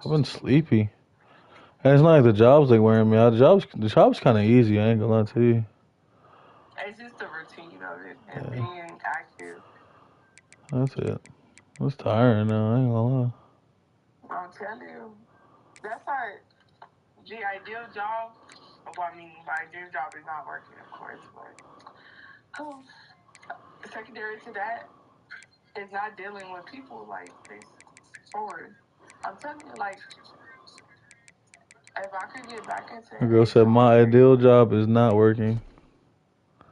I've been sleepy. And it's not like the job's like wearing me out. The job's kind of easy. I ain't gonna lie to you. It's just the routine of it and Yeah, being active. that's it. It's tiring now. I ain't gonna lie. I'm telling you, that's like the ideal job. Well, I mean, my ideal job is not working, of course, but secondary to that is not dealing with people like this forward. I'm telling you, like, if I could get back into The girl said my HR, ideal job is not working.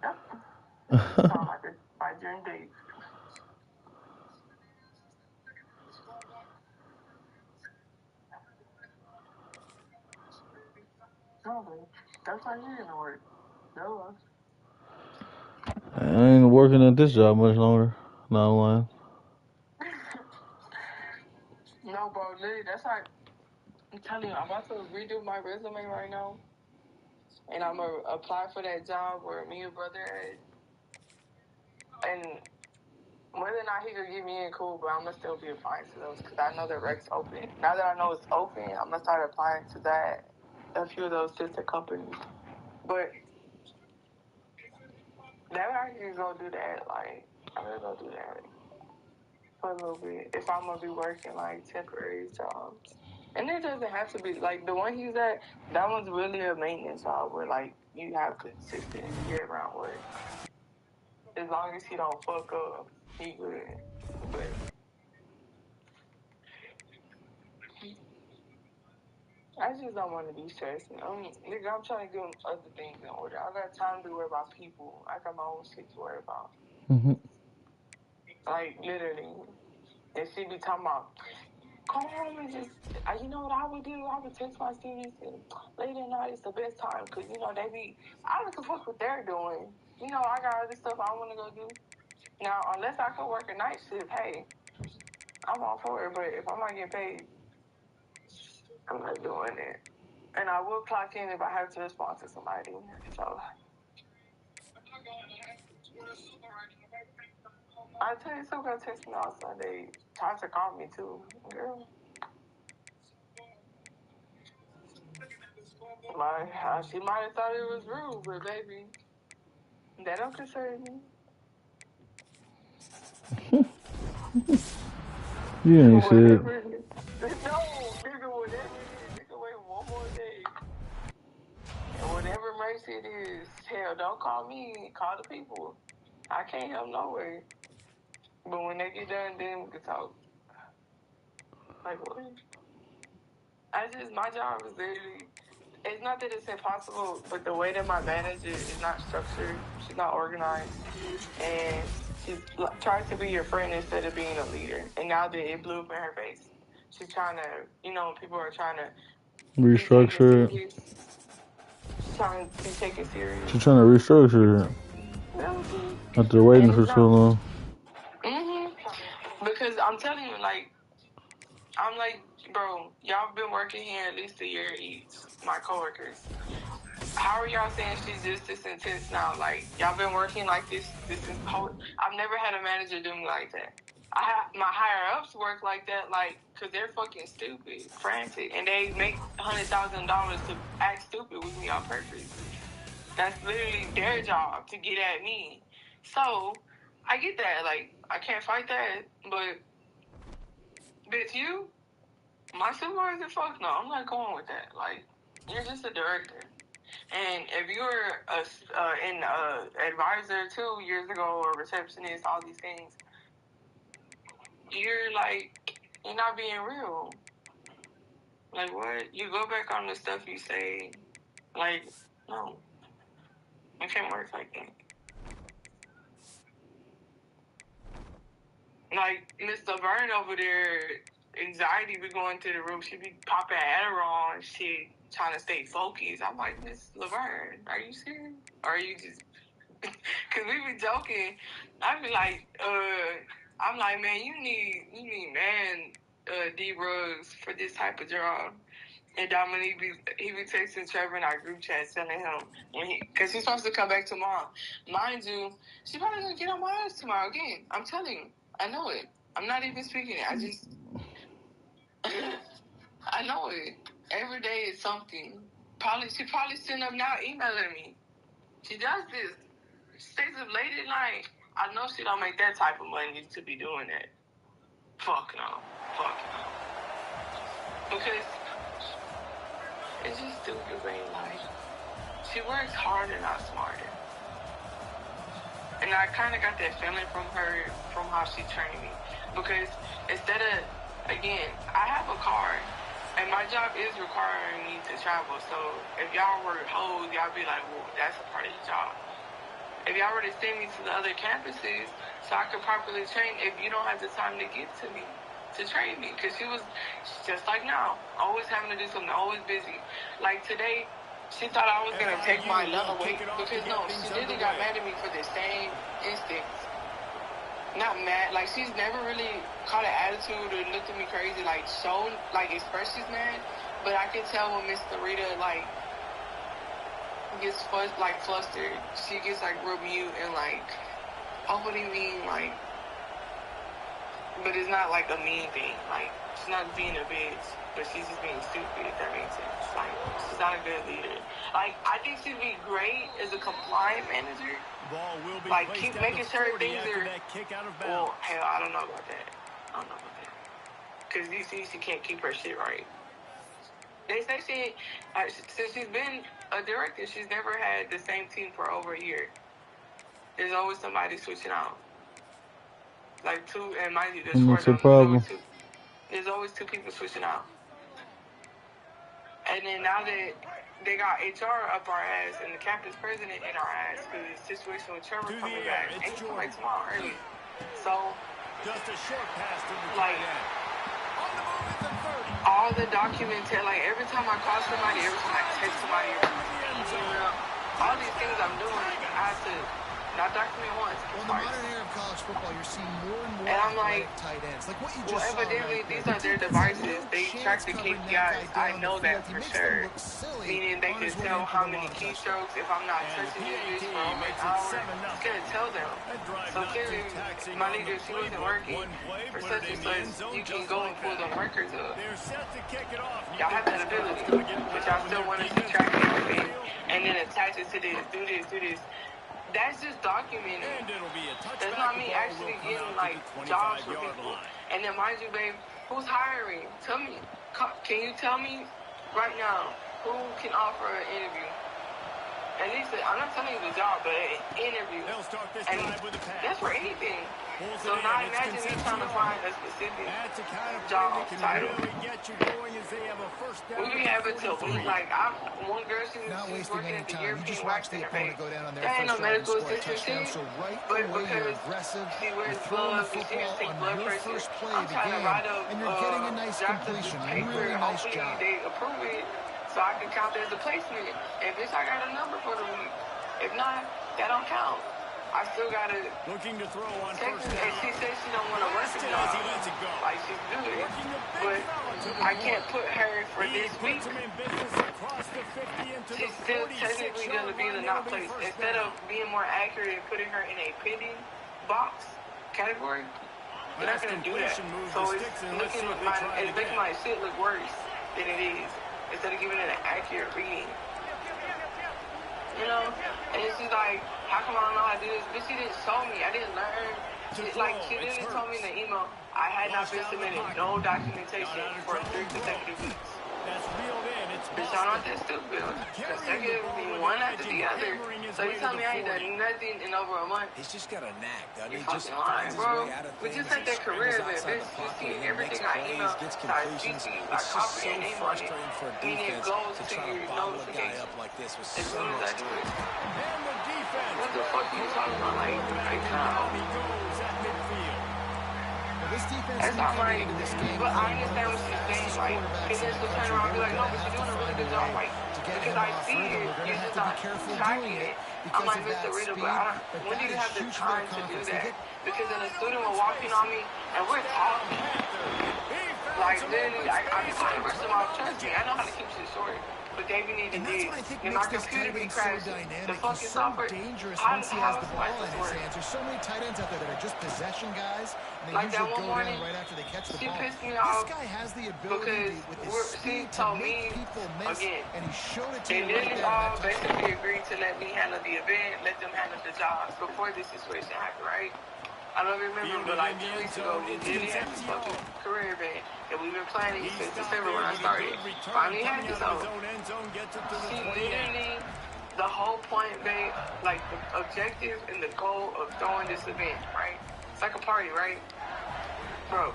yep, sound like my dream date. No, that's why you're gonna work. No. I ain't working at this job much longer. Not lying. No, bro, literally, that's like, I'm telling you, I'm about to redo my resume right now, and I'm gonna apply for that job where me and brother at, and whether or not he could get me in, cool, but I'm gonna still be applying to those because I know that Rex open. Now that I know it's open, I'm gonna start applying to that, a few of those sister companies. But now I can go do that, like, I'm gonna go do that for a little bit if I'm gonna be working like temporary jobs. And it doesn't have to be like the one he's at. That one's really a maintenance job where like you have consistent year-round work. As long as he don't fuck up, he good. But I just don't want to be stressing. Nigga, I'm trying to get other things in order. I got time to worry about people. I got my own shit to worry about. Mm-hmm. Like literally, and she be talking about. Come home and just, you know what I would do? I would text my students and late at night is the best time because, you know, they be, I don't give a fuck what they're doing. You know, I got other stuff I want to go do. Now, unless I can work a night shift, hey, I'm all for it. But if I'm not getting paid, I'm not doing it. And I will clock in if I have to respond to somebody. So, I tell you, someone gonna text me on Sunday. Tried to call me too. Girl, she might have thought it was rude, but baby, that don't concern me. You ain't shit. Whatever it is. No, nigga, whatever it is, nigga, wait one more day. And whatever mercy it is, hell, don't call me, call the people. I can't help no way. But when they get done, then we can talk. Like, what? My job is literally, it's not that it's impossible, but the way that my manager is not structured, she's not organized, and she tries to be your friend instead of being a leader. And now that it blew up in her face, she's trying to, you know, people are trying to be taken Restructure it. serious. She's trying to be taken serious. She's trying to restructure it after waiting And for it's so not. long. Because I'm telling you, like, I'm like, bro, y'all been working here at least a year each, my coworkers. How are y'all saying she's just this intense now? Like, y'all been working like this is whole. I've never had a manager do me like that. My higher ups work like that, like, because they're fucking stupid, frantic, and they make $100,000 to act stupid with me on purpose. That's literally their job to get at me. So, I get that. Like, I can't fight that. But, bitch, my supervisor, fuck no. I'm not going with that. Like, you're just a director. And if you were an advisor 2 years ago or receptionist, all these things, you're not being real. Like, what? You go back on the stuff you say. Like, no. It can't work like that. Like, Miss Laverne over there, anxiety be going to the room. She be popping Adderall and shit, trying to stay focused. I'm like, Miss Laverne, are you serious? Or are you just... Because we be joking. I be like, I'm like, man, you need D-Rugs for this type of job. And Dominique he be texting Trevor in our group chat telling him because he's supposed to come back tomorrow. Mind you, she probably gonna get on my ass tomorrow again. I'm telling you, I know it. I'm not even speaking it. I just I know it. Every day is something. She probably sitting up now emailing me. She does this. She stays up late at night. I know she don't make that type of money to be doing that. Fuck no. Fuck no. Because it's just stupid, man. Like, she works harder, not smarter. And I kind of got that feeling from her, from how she trained me. Because instead of, again, I have a car, and my job is requiring me to travel. So if y'all were hoes, y'all be like, well, that's a part of your job. If y'all were to send me to the other campuses so I could properly train, if you don't have the time to get to me, to train me. Because she's just like now, always having to do something, always busy. Like today, she thought I was going to take my lunch away. Because no, she literally got mad at me for the same instance. Not mad, like she's never really caught an attitude or looked at me crazy, like shown, like expressed she's mad. But I can tell when Miss Rita like gets flustered, she gets like real mute and like, oh, what do you mean, like? But it's not like a mean thing, like she's not being a bitch, but she's just being stupid. If that makes sense, like she's not a good leader. Like I think she'd be great as a compliant manager. Like, keep making sure things are... Well, hell, I don't know about that. Because you see, she can't keep her shit right. They say since she's been a director, she's never had the same team for over a year. There's always somebody switching out. Like two, and mind you, there's 4 of them. There's always 2 people switching out. And then now that they got HR up our ass and the campus president in our ass because the situation with Trevor coming back, and he's coming back tomorrow early. So, just a short pass to the like, all the documentation, like every time I call somebody, every time I text somebody, all these things I'm doing, I have to not document once. Well, in the modern era of college football, you're seeing more and more and I'm like, tight ends. Like what you well, just evidently saw these are their devices. They track the KPIs. I know that for sure. Meaning they can tell how many keystrokes. If I'm not touching this bitch for over an hour, it's gonna tell them. So clearly, my leader, she wasn't working for such and such. You can go and pull them records up. Y'all have that ability, but y'all still want us to track everything and then attach it to this. Do this. That's just documenting. That's not me actually getting, like, jobs for people. And then, mind you, babe, who's hiring? Tell me. Can you tell me right now who can offer an interview? At least, I'm not telling you the job, but an interview. And that's for anything. So now imagine me trying to find a specific job title. We be having to wait, like, one girl, she's working at the European Wax Center. That ain't no medical assistant shit, but because she wears gloves and she can take blood pressure, I'm trying to write up draft up this paper, hopefully they approve it, so I can count that as a placement. And bitch, I got a number for the week. If not, that don't count. I still gotta looking to throw on first down. And she says she don't want to work it job. Like she's good. But I can't put her for this week. She's still technically gonna be in the not place. Instead of being more accurate and putting her in a pending box category, we're not gonna do that. So it's making my shit look worse than it is. Instead of giving it an accurate reading. You know? And she's like, how come I don't know how to do this? But she didn't show me. I didn't learn. She literally told me in the email, I had not been submitted no documentation for 3 consecutive weeks. Bitch, I'm not that stupid. Consecutively, one after the other. So you tell me I ain't done nothing in over a month? He's just got a knack, doesn't he? You're fucking lying, bro. We just had that career event, bitch. You see everything I email, I CC, I copy your name on it. Meaning it goes to your notification as soon as I do it. What the fuck are you talking about? Like now? That's not right. But I understand what she's saying, like, and then she'll turn around and be like, no, but you're doing a really good job, like, because I see it, you're just not tracking it. I'm like, Mr. Rita, but when do you have the time to do that? Because then a student will walk in on me, and we're talking. Like, literally, I be calling her some off, trust me, I know how to keep shit short. But but they be needing And that's this. what I think And my makes this computer tight be end so crashing. dynamic. The fucking He's so software. dangerous How once he has the is ball supposed in to his work? hands. There's so many tight ends out there that are just possession guys, and they Like that usually one go morning, down right after they catch the she ball. pissed me This off guy has the ability because with his she speed to told make me, people miss, again, and he showed it to they you right literally there in all that touchdown. basically agreed to let me handle the event, let them handle the jobs before this situation happened, right? I don't remember, but like 2 weeks ago, we literally had this fucking career event that we've been planning since December when I started. Finally had this on. She literally, the whole point, babe, like the objective and the goal of throwing this event, right? It's like a party, right? Bro,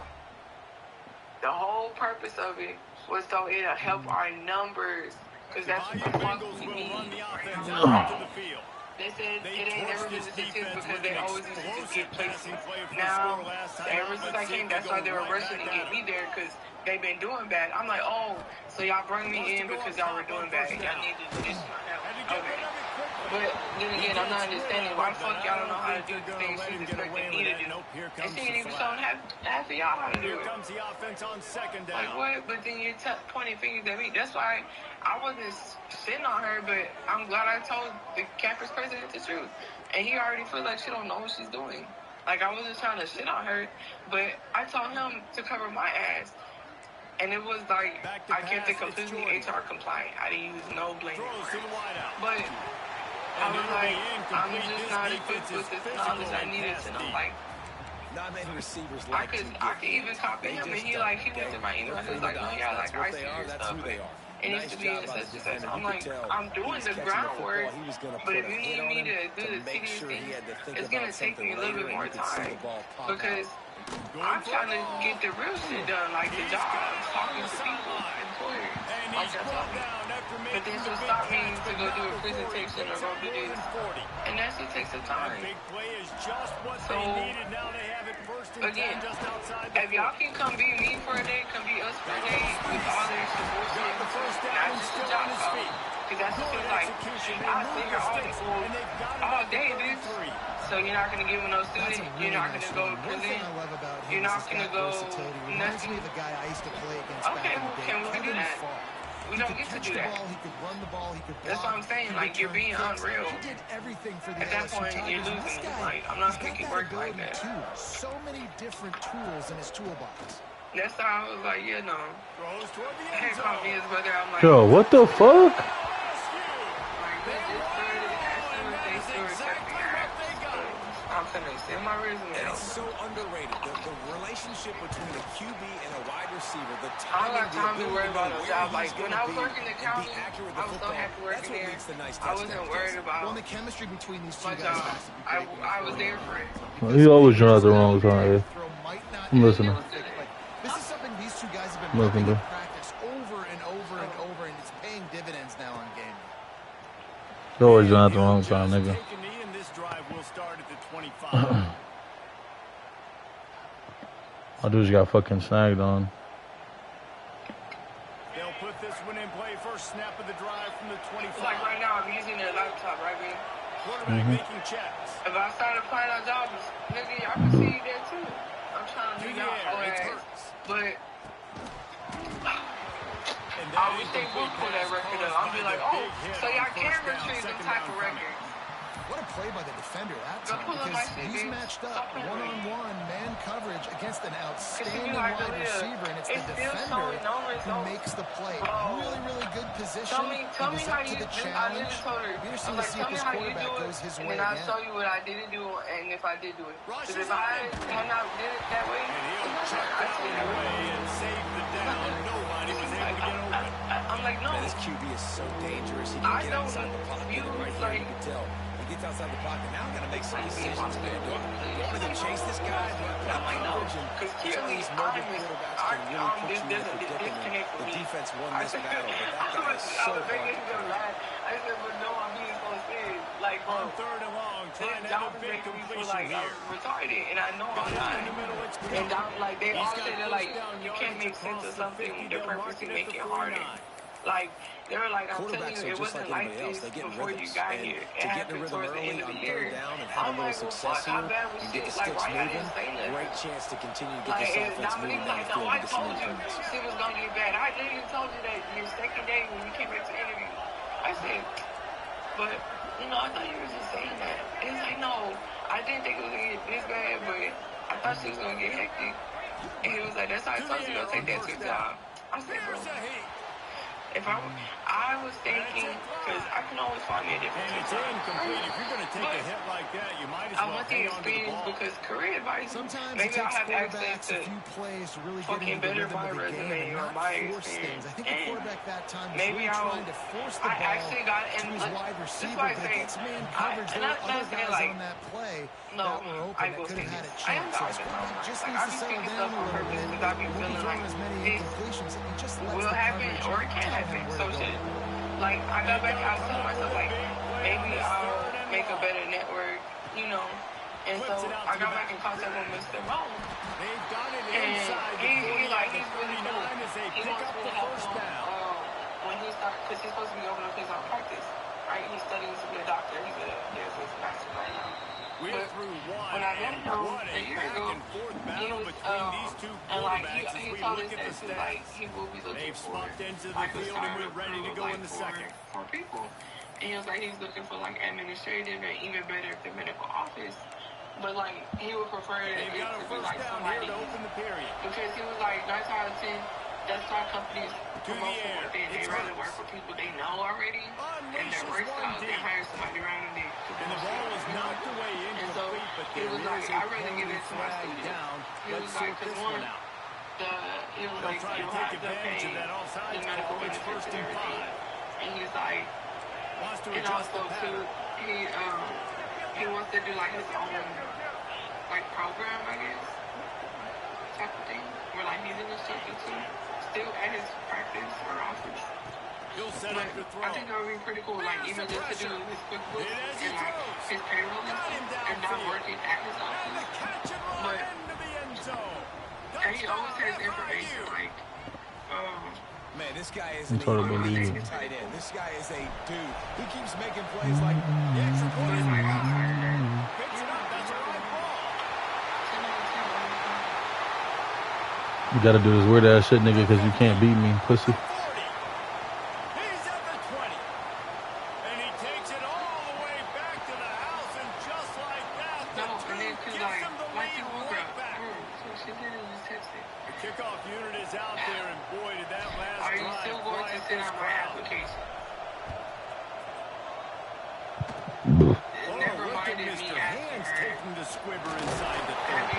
the whole purpose of it was so it'll help our numbers, because that's what the fuck we need right now. They said it ain't never been this intense because they always used to just get placement. Now, ever since I came, that's why they were rushing to get me there, because they've been doing bad. I'm like, oh, so y'all bring me in because y'all were doing bad. Y'all need additional help. Okay. But then again, I'm not understanding why the fuck y'all don't know how to do the things she's expecting me to do. And she ain't even showing half of y'all how to do it. Like, what? But then you're pointing fingers at me. That's why I wasn't shitting on her, but I'm glad I told the campus president the truth. And he already feels like she don't know what she's doing. Like, I wasn't trying to shit on her, but I told him to cover my ass. And it was like, I kept it completely HR compliant. I didn't use no blame. But I was like, I'm just not equipped with this knowledge I needed to know. Like, Not many receivers I like could even copy him, and he went to my email. He was like, no, yeah, like I see your stuff, but it needs to be in such and such. I'm like, I'm doing the groundwork, but if you need me to do the tedious thing, it's gonna take me a little bit more time because I'm trying to get the real shit done, like the jobs, talking to people, employers, like that's all. But then she'll stop me to go do a presentation or go do this, and that shit takes some time. So again, if y'all can come be me for a day, come be us for a day with all this bullshit, not just the job talk, because that's what feels like. I sit here all day, bitch. So you're not gonna give me no student. You're not gonna go present. You're not gonna go nothing. Okay, well, can we do that? We don't get to do that. That's what I'm saying. Like, you're being unreal. At that point, you're losing. Like, I'm not gonna keep working like that. So many different tools in his toolbox. That's how I was like, yeah, no. I had called me his brother. I'm like, Yo, what the fuck? like, we just started as soon as they still accept me. I'm finna send my resume. It's so underrated. The relationship between a QB and a wide receiver, the I don't timing, got the time to ability worry about to a where job. he's Like, when gonna I was be working at and be County, accurate with I was so football. happy That's working what there. makes the nice I wasn't worried Well, about the chemistry between these two my guys job. has to be great. I was there for it. He always trying at the wrong time. I'm listening. This is something these two guys have been Nothing, working in bro. practice over and over and over, and it's paying dividends now on game. He always trying at the wrong time, nigga. I just got fucking snagged on. They'll put this one in play first snap of the drive from the 25. Like right now, I'm using their laptop, right, man? Quarterback making checks. If I start applying on jobs, nigga, y'all can see that too. I'm trying to do y'all whole ass. But I wish they would pull that record up. I'll be like, oh, so y'all can retrieve them type of records. What a play by the defender that Go time, pull up my because shit, he's bitch. matched Stop up playing with me. one-on-one man coverage against an Cause she outstanding be like, wide Aaliyah, receiver, and it's the it's still defender showing no who results. makes the play. Oh. Really, really good position. Tell me He was how up to you the do. I challenge. literally told her. Be I interesting was to like, see tell if me his how you quarterback do it, goes his and way then I'll again. show you what I didn't do, and if I did do it. Because if I had not did it that way, I see that way. I'm like, no. This QB is so dangerous. He I can get don't outside the pocket use, right here. like- You can tell. He gets outside the pocket. Now I got to make some decisions, man. Do I want to chase this guy? Do I I'm like, no. coverage? Because Some of clearly, these mobile quarterbacks can really put you in a there's a predicament. disconnect with The me. defense won I this said, battle, but that guy is I so was hard thinking to he's going to cover. laugh. I said, but no, I'm being so serious. Like, bro, On third and long, this trying to job have a is big making me feel completion like here. I'm retarded, and I know I'm not. And I'm like, they all say they're like, you can't make sense of something, they're purposely making it harder. Like, they were like, I'm telling Quarterbacks you, are it just wasn't like like anybody else. this They get in before you rhythms. got And here. It to get in a happened rhythm towards the early end of on the third year. down and have a I'm little like, well, success fuck, how here bad was and get the shit? Like, sticks why y'all moving, didn't say nothing? great chance to continue to get Like, this and offense Dominique moving like, no, downfield I and get some told you improvements. shit was gonna get bad. I literally told you that your second day when you came back to interview. I said, but, you know, I thought you were just saying that. And he's like, no, I didn't think it was gonna get this bad, but I thought she was gonna get hectic. And he was like, that's how I told you to go take that to the job. I said, bro, if I was thinking, because I can always find me a different And it's job. incomplete. If you're going to take a hit like that, you might as I well want the hang on to the experience ball. because career advice, Sometimes maybe it I'll takes have access quarterbacks to a few plays to really get fucking into the better rhythm my of the game resume and or not my force things. experience. I think the And quarterback that time was maybe really trying to force the I ball actually got to in. his wide That's receiver, why I but say, against man coverage, and there were not other saying guys like, on that play no, that were open I that will could say have had this. a I am chance. the So his Arkansas quarterback one. just Like, needs I to be settle picking down stuff a on little purpose bit. because I be He won't be feeling throwing like as many this incompletions. He just lets will the happen coverage or it can tell happen. him where So to go. shit. Like, I got back, I was telling myself, like, maybe I'll make a better network, you know. And so I got back in contact with Mr. Rome. They've got it And inside the 40 he's like, at the he's really cool. 39 as they He pick wants up me the to help first him down. when he starts, because he's supposed to be opening up his own practice, right? He's studying to be a doctor. He's his master right now. We're But through one, when I met and him what a a year back ago, and forth he battle was, between these two and like quarterbacks as he we told look us at that the too, like stats. he will be looking They've for spunked into the like a field, and starter we're ready to crew, go like in the second. for people. And he was like he's looking for like administrative and even better if the medical office. But like he would prefer it They've got a to be first like down somebody here to open the period. because he was like 9 out of 10 that's why companies promote from air. within. They It's rather Hurts. work with people they know already and their Unleashes work one styles deep. and hire somebody around them to And the ball is knocked away and so incomplete, but he there was is like, a I'd rather give penalty it to my flag students. down. He Let's was like, sort because this one, one out. he was They'll like, try you to don't take have to advantage pay of that the offsides medical call. It's benefits first and and everything. 5. And he's like, Wants to and adjust also the too, pattern. he wants to do like his own like program, I guess, type of thing, where like he's an instructor too, still at his practice or office. He'll set But up the throw. I think that would be pretty cool, like even just to do his QuickBooks Hit as he and like throws. his payroll and Got him stuff, and not downfield. working at his And the office. catch and run But into the end zone. and he always has Touchdown, information FIU. like, Man, this guy is I'm an trying to believe elite it. tight end. This guy is a dude. He keeps making plays like the extra point but is like blocked. outside of that, Picks it up. That's a right ball. 10 out of 10 everything. You gotta do this weird ass shit, nigga, because you can't beat me, pussy. 40. He's at the 20. And he takes it all the way back to the house, and just like that, the No, and then two too, gives like him the you lead woke right up. back. So she literally just texted. The kickoff unit is out there, and boy, did that last Are you drive still going to quiet send this out my crowd. application? Oh, Never look at minded Mr. me asking Hands her, taking the squibber inside the 30.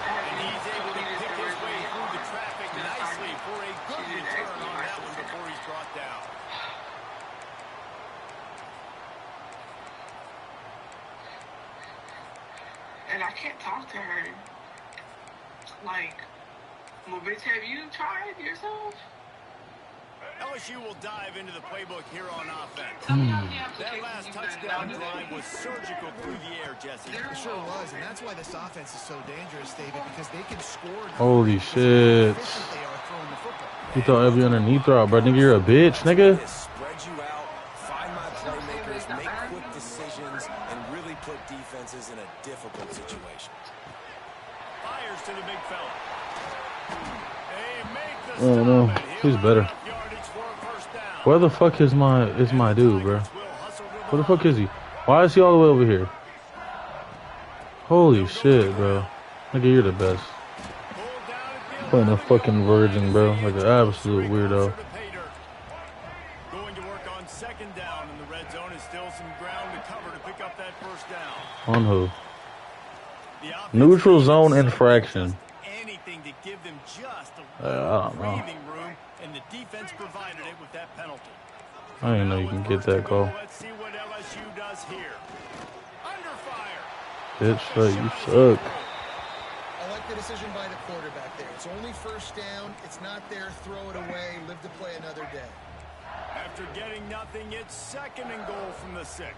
have And you he's able to completed pick the his way resume through the traffic to the nicely assignment? for a good She just return asked me on my that one sister. before he's brought down. And I can't talk to her. Like, well, bitch, have you tried yourself? LSU will dive into the playbook here on offense. Tell me how many That applications last you've done. touchdown Now, drive was surgical through the air, Jesse. It sure was, and that's why this offense is so dangerous, David, because they can score. Holy because shit. of how efficient they are throwing the football. You thought every underneath throw, bro. Nigga, you're a bitch, nigga. Spread you out, find my playmakers, make quick decisions, and really put defenses in a difficult situation. Fires to the big fella. They make the Oh no, stop, and he's he'll better. have enough yardage for a first down. Where the fuck is my dude, bro? Tigers will hustle to Where the fuck is he? Why is he all the way over here? Holy shit, bro. Nigga, you're the best. Pulled down at the Playing a 11-yard fucking line virgin, as bro. they Like an inch absolute closer weirdo. to pay dirt. Going to work on second down in the red zone is still some ground to cover to pick up that first down. On who? The offense Neutral needed zone something, infraction. just anything to give them just a I little don't know. breathing room, and the defense provided it with that penalty. I didn't know you can get that call. Let's see what LSU does here. Under fire. Bitch, like, you suck. I like the decision by the quarterback there. It's only first down. It's not there. Throw it away. Live to play another day. After getting nothing, it's second and goal from the 6.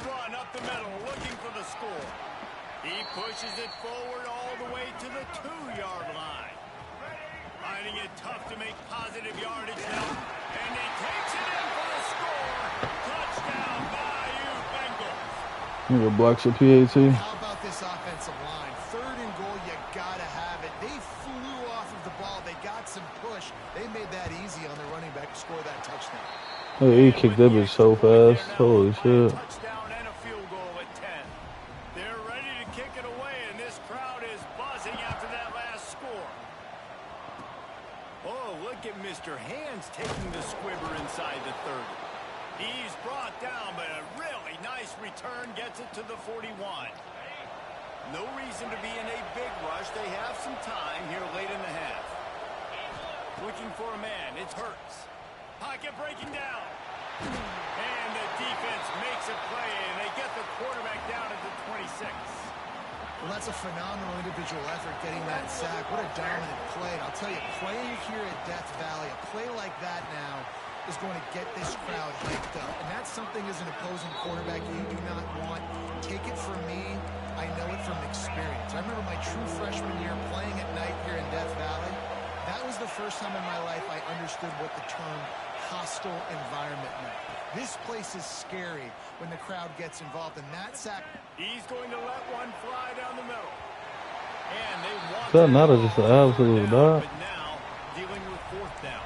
run up the middle, looking for the score. He pushes it forward all the way to the 2-yard line. Finding it tough to make positive yardage now. And he takes it in for the score. Touchdown, Bayou Bengals. Nigga blocks a PAT. How about this offensive line? 3rd and goal, you gotta have it. They flew off of the ball. They got some push. They made that easy on the running back to score that touchdown. Hey, he kicked that bitch so fast. Holy shit. Touchdown and a field goal at 10. They're ready to kick it away, and this crowd is buzzing after that last score. Oh, look at Mr. Hands taking the squibber inside the 30. He's brought down, but a really nice return gets it to the 41. No reason to be in a big rush. They have some time here late in the half. Looking for a man. It's Hurts. Pocket breaking down. And the defense makes a play, and they get the quarterback down at the 26. Well, that's a phenomenal individual effort getting that sack. What a dominant play. And I'll tell you, playing here at Death Valley, a play like that now is going to get this crowd hyped up. And that's something as an opposing quarterback you do not want. Take it from me. I know it from experience. I remember my true freshman year playing at night here in Death Valley. That was the first time in my life I understood what the term hostile environment meant. This place is scary when the crowd gets involved, and that sack... He's going to let one fly down the middle. And they want That not just an absolute dog. but now dealing with 4th down.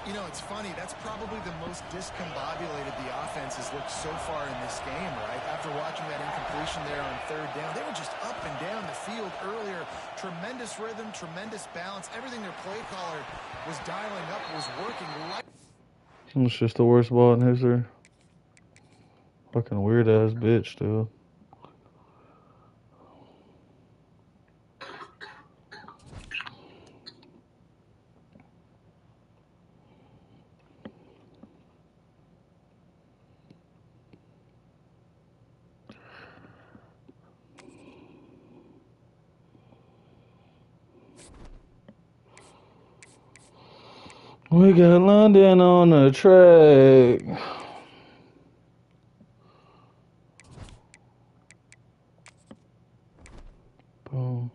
You know, it's funny. That's probably the most discombobulated the offense has looked so far in this game, right? After watching that incompletion there on 3rd down, they were just up and down the field earlier. Tremendous rhythm, tremendous balance. Everything their play caller was dialing up was working. It's just the worst ball in history. Fucking weird ass bitch, dude. We got London on the track. Boom.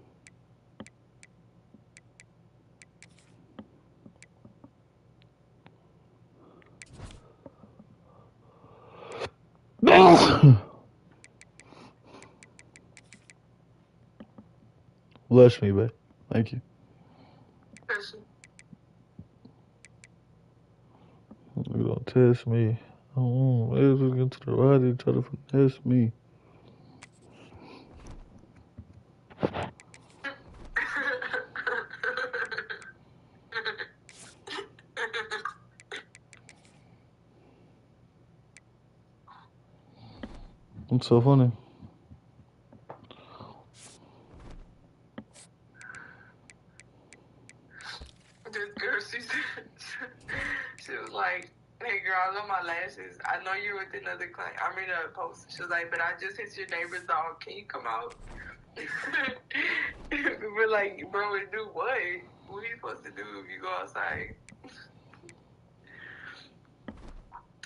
Bless me, babe. Thank you. You don't test me. I don't want to get to the right each other for test me. It's so funny. This girl, she was like, "Hey girl, I love my lashes. I know you're with another client. I'm in a post." She was like, "But I just hit your neighbor's dog. Can you come out?" We're like, "Bro, do what? What are you supposed to do if you go outside?"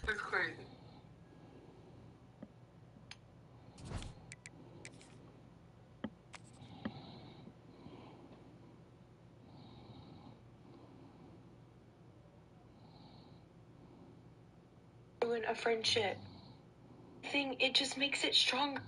It's crazy. Ruin a friendship. It just makes it stronger.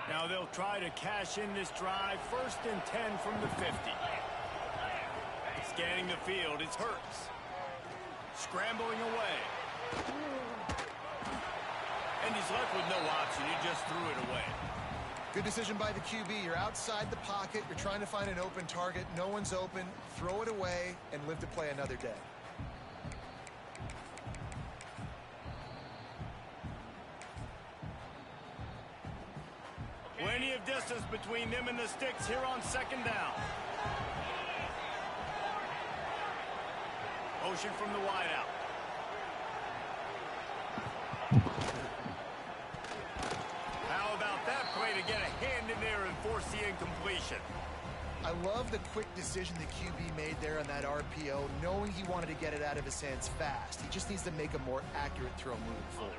Now they'll try to cash in this drive. 1st and 10 from the 50. Scanning the field, it's Hurts. Scrambling away. And he's left with no option. He just threw it away. Good decision by the QB. You're outside the pocket. You're trying to find an open target. No one's open. Throw it away and live to play another day. Plenty of distance between them and the sticks here on second down. Motion from the wideout. How about that play to get a hand in there and force the incompletion? I love the quick decision the QB made there on that RPO, knowing he wanted to get it out of his hands fast. He just needs to make a more accurate throw moving forward.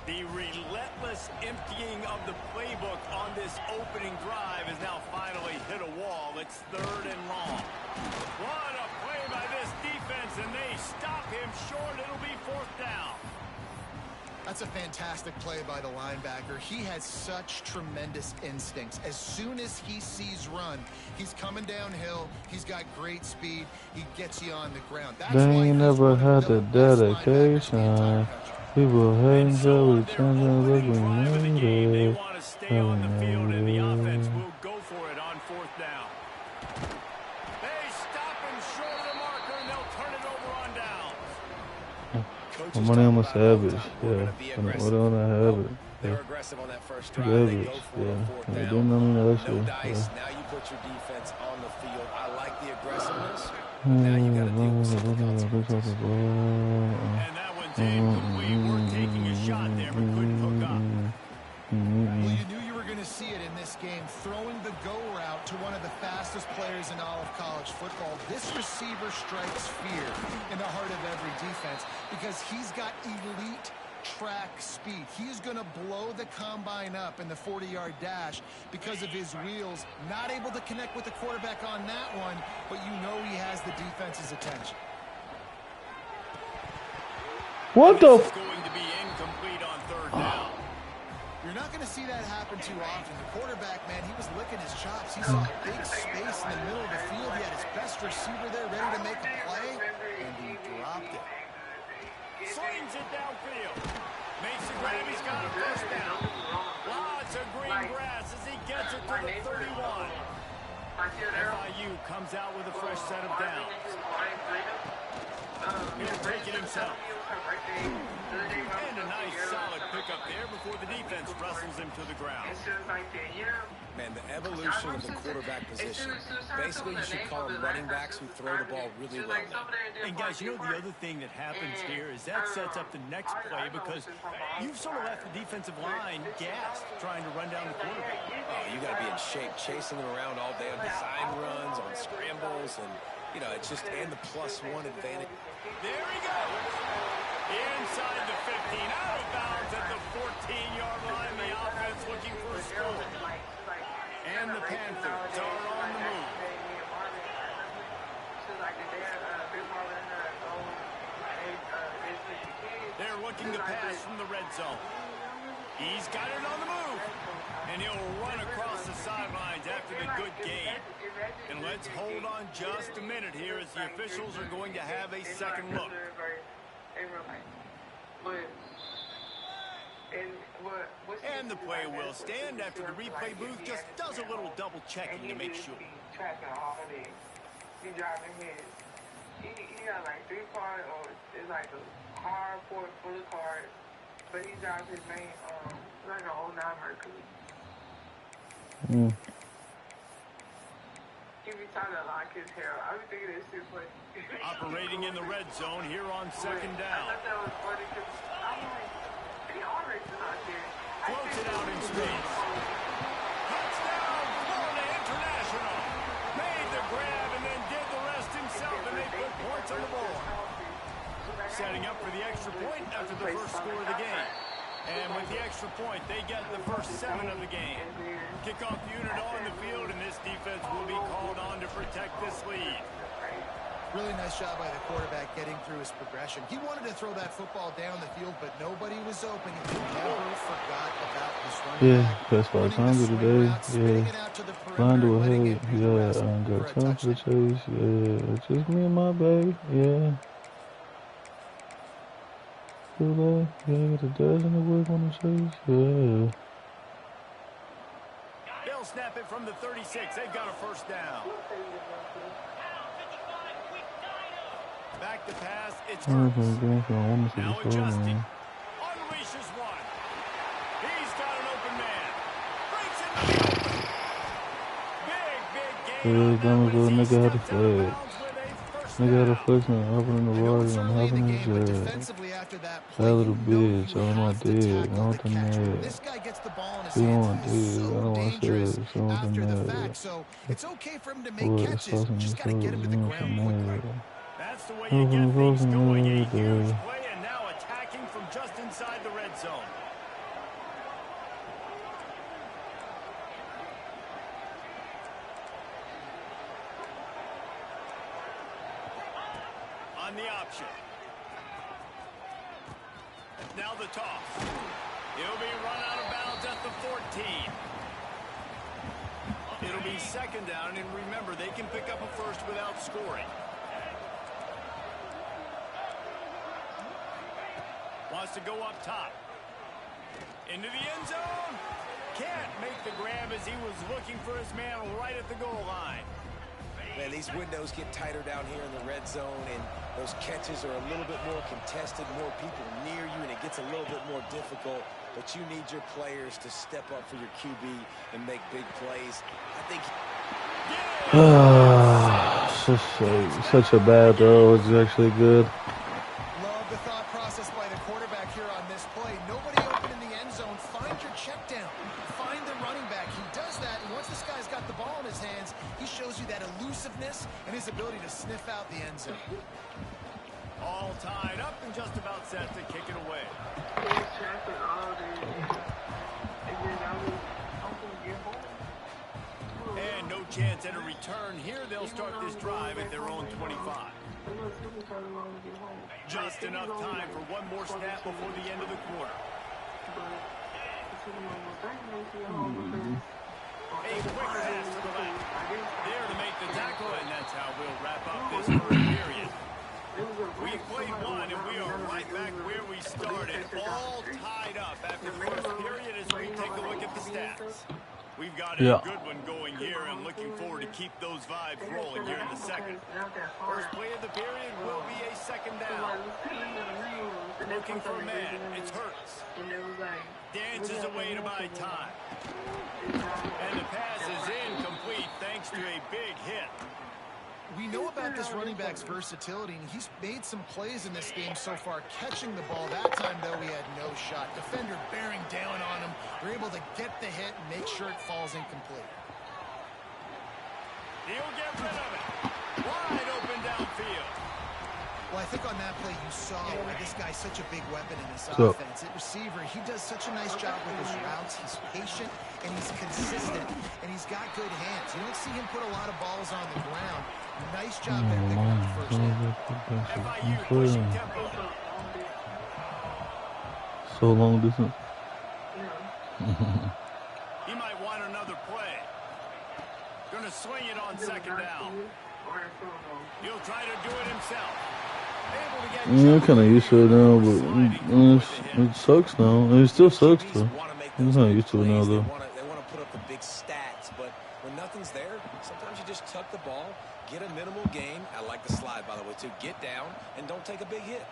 The relentless emptying of the playbook on this opening drive has now finally hit a wall. It's 3rd and long. What a play by this defense, and they stop him short. It'll be 4th down. That's a fantastic play by the linebacker. He has such tremendous instincts. As soon as he sees run, he's coming downhill. He's got great speed. He gets you on the ground. That's They why ain't he's never one of had the the best linebackers in the entire dedication. country. People hating so we Their changing opening look we drive of the game, they made it. want to stay on the field, and the offense will go for it on 4th down. They stop him short of the marker, and they'll turn it over on downs. I'm on him a savage. Yeah. What on that habit? They're aggressive on that first drive. They go Savage. for it on Yeah. 4th I down. didn't mean that No shit. dice. Now you put your defense on the field. I like the aggressiveness. Now you got to deal with some of the consequences. And that one's incomplete. We're taking a shot there, but couldn't hook up. Well, you knew you were going to see it in this game, throwing the go route to one of the fastest players in all of college football. This receiver strikes fear in the heart of every defense because he's got elite track speed. He's going to blow the combine up in the 40-yard dash because of his wheels. Not able to connect with the quarterback on that one, but you know he has the defense's attention. What the This is going to be incomplete on 3rd down. You're not going to see that happen too often. The quarterback, man, he was licking his chops. He saw a big space in the middle of the field. He had his best receiver there ready to make a play, and he dropped it. Slings it downfield. Makes the grab. He's got a 1st down. Lots of green grass as he gets it to the 31. FIU comes out with a fresh set of downs. He'll take it himself. And a nice solid pickup there before the defense wrestles him to the ground. Man, the evolution of the quarterback position. Basically, you should call them running backs who throw the ball really well now. And guys, you know the other thing that happens here is that sets up the next play because you've sort of left the defensive line gassed trying to run down the quarterback. Oh, you got to be in shape, chasing them around all day on design runs, on scrambles, and, you know, it's just, and the +1 advantage. There he goes. Inside the 15, out of bounds at the 14-yard line. The offense looking for a score. And the Panthers are on the move. They're looking to pass from the red zone. He's got it on the move. And he'll run across the sidelines after the good gain. And let's hold on just a minute here as the officials are going to have a second look. And the play will stand after the replay booth just does a little double checking to make sure. He driving his. He got like 3 cars, or it's like a car full of cars, but he drives his main, like an 09 Mercury. He be trying to lock his hair. I be thinking this shit funny. Operating in the red zone here on second down. I thought that was funny because I'm like, they are racing out there. Floats it out in space. Touchdown, Florida International. Made the grab and then did the rest himself, and they put points on the board. Setting up for the extra point after the first score of the game. And with the extra point, they get the first 7 of the game. Kickoff unit on the field, and this defense will be called on to protect this lead. Really nice job by the quarterback getting through his progression. He wanted to throw that football down the field, but nobody was open. He never forgot about this running back. best 5 times of the day. Yeah. Blind to a head. Yeah. I ain't got time for the chase. Yeah. It's just me and my baby. Yeah. Feel that? Yeah, I got a dozen of work on the chase. Yeah. from the 36. They've got a first down. Back to pass. It's Hurts. Now adjusting. Unleashes one. He's got an open man. Breaks into the open. Big game. Nigga had a flag. Nigga had a flex and hopping in the water and hopping his that little bitch. Oh my dad. I don't think that. He don't want to do it. I don't want to say it. Something that. So it's okay for him to make What? catches. Just got to get him to the ground quickly. That's the way you get things going. A huge play and now attacking from just inside the red zone. On the option. Now the toss. He'll be run out of bounds at the 14. It'll be second down, and remember, they can pick up a first without scoring. Wants to go up top. Into the end zone. Can't make the grab as he was looking for his man right at the goal line. Man, these windows get tighter down here in the red zone, and those catches are a little bit more contested, more people near you, and it gets a little bit more difficult. But you need your players to step up for your QB and make big plays. I think... Such a bad throw. It's actually good. Love the thought process by the quarterback here on this play. Nobody open in the end zone. Find your check down. Find the running back. He does that, and once this guy's got the ball in his hands, he shows you that elusiveness and his ability to sniff out the end zone. All tied up and just about set to kick it away. And no chance at a return here. They'll start this drive at their own 25. Just enough time for one more snap before the end of the quarter. A quick pass to the left. There to make the tackle, and that's how we'll wrap up this first period. We've played one, and we are right back where we started, all tied up after the first period as we take a look at the stats. We've got a good one going here, and looking forward to keep those vibes rolling here in the second. First play of the period will be a second down. Looking for a man, it's Hurts. Dances away to buy time. And the pass is incomplete thanks to a big hit. We know about this running back's versatility, and he's made some plays in this game so far catching the ball. That time, though, he had no shot. Defender bearing down on him. They're able to get the hit and make sure it falls incomplete. He'll get rid of it. Wide open downfield. Well, I think on that play you saw why this guy's such a big weapon in this offense. At receiver, he does such a nice job with his routes. He's patient, and he's consistent, and he's got good hands. You don't see him put a lot of balls on the ground. Nice job there picking up the first down. So long distance. He might want another play. Gonna swing it on second down. He'll try to do it himself. I'm kind of used to it now, but it sucks now. It still sucks, though. I'm not used to it now, though. They want to put up the big stats, but when nothing's there, sometimes you just tuck the ball, get a minimal gain. I like the slide, by the way, too. Get down and don't take a big hit.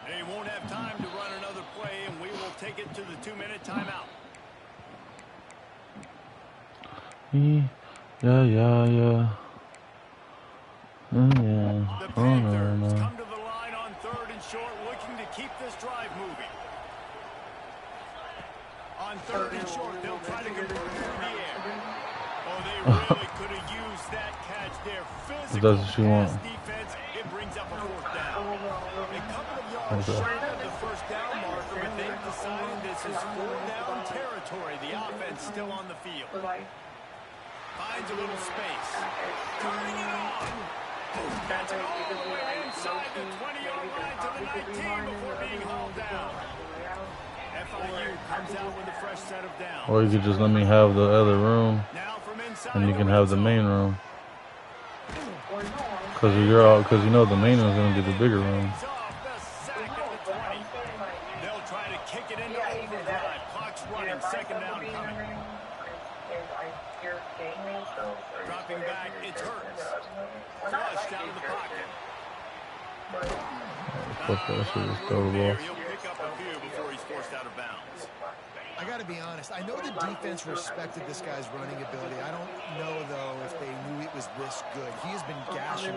They won't have time to run another play, and we will take it to the 2-minute timeout. Yeah. The Panthers come to the line on 3rd and short, looking to keep this drive moving. On 3rd and short, they'll try to convert through the air. Oh, they really could have used that catch there. Physical pass defense, it brings up a 4th down. A couple of yards shy of the first down marker, but they've decided this is 4th down territory. The offense still on the field. Finds a little space. Turning it on. That's it all the way inside the 20-yard line to the 19 before being hauled down. FIU comes out with a fresh set of downs. Or you could just let me have the other room, and you can have the main room. Because you know the main room is going to be the bigger room. They'll try to kick it into overdrive. Clock's running, second down coming. Dropping back, it's Hurts. Flush down to the pocket. Fuck that shit, just throw the ball. He'll pick up a few before he's forced out of bounds. I got to be honest. I know the defense respected this guy's running ability. I don't know, though, if they knew it was this good. He has been gashing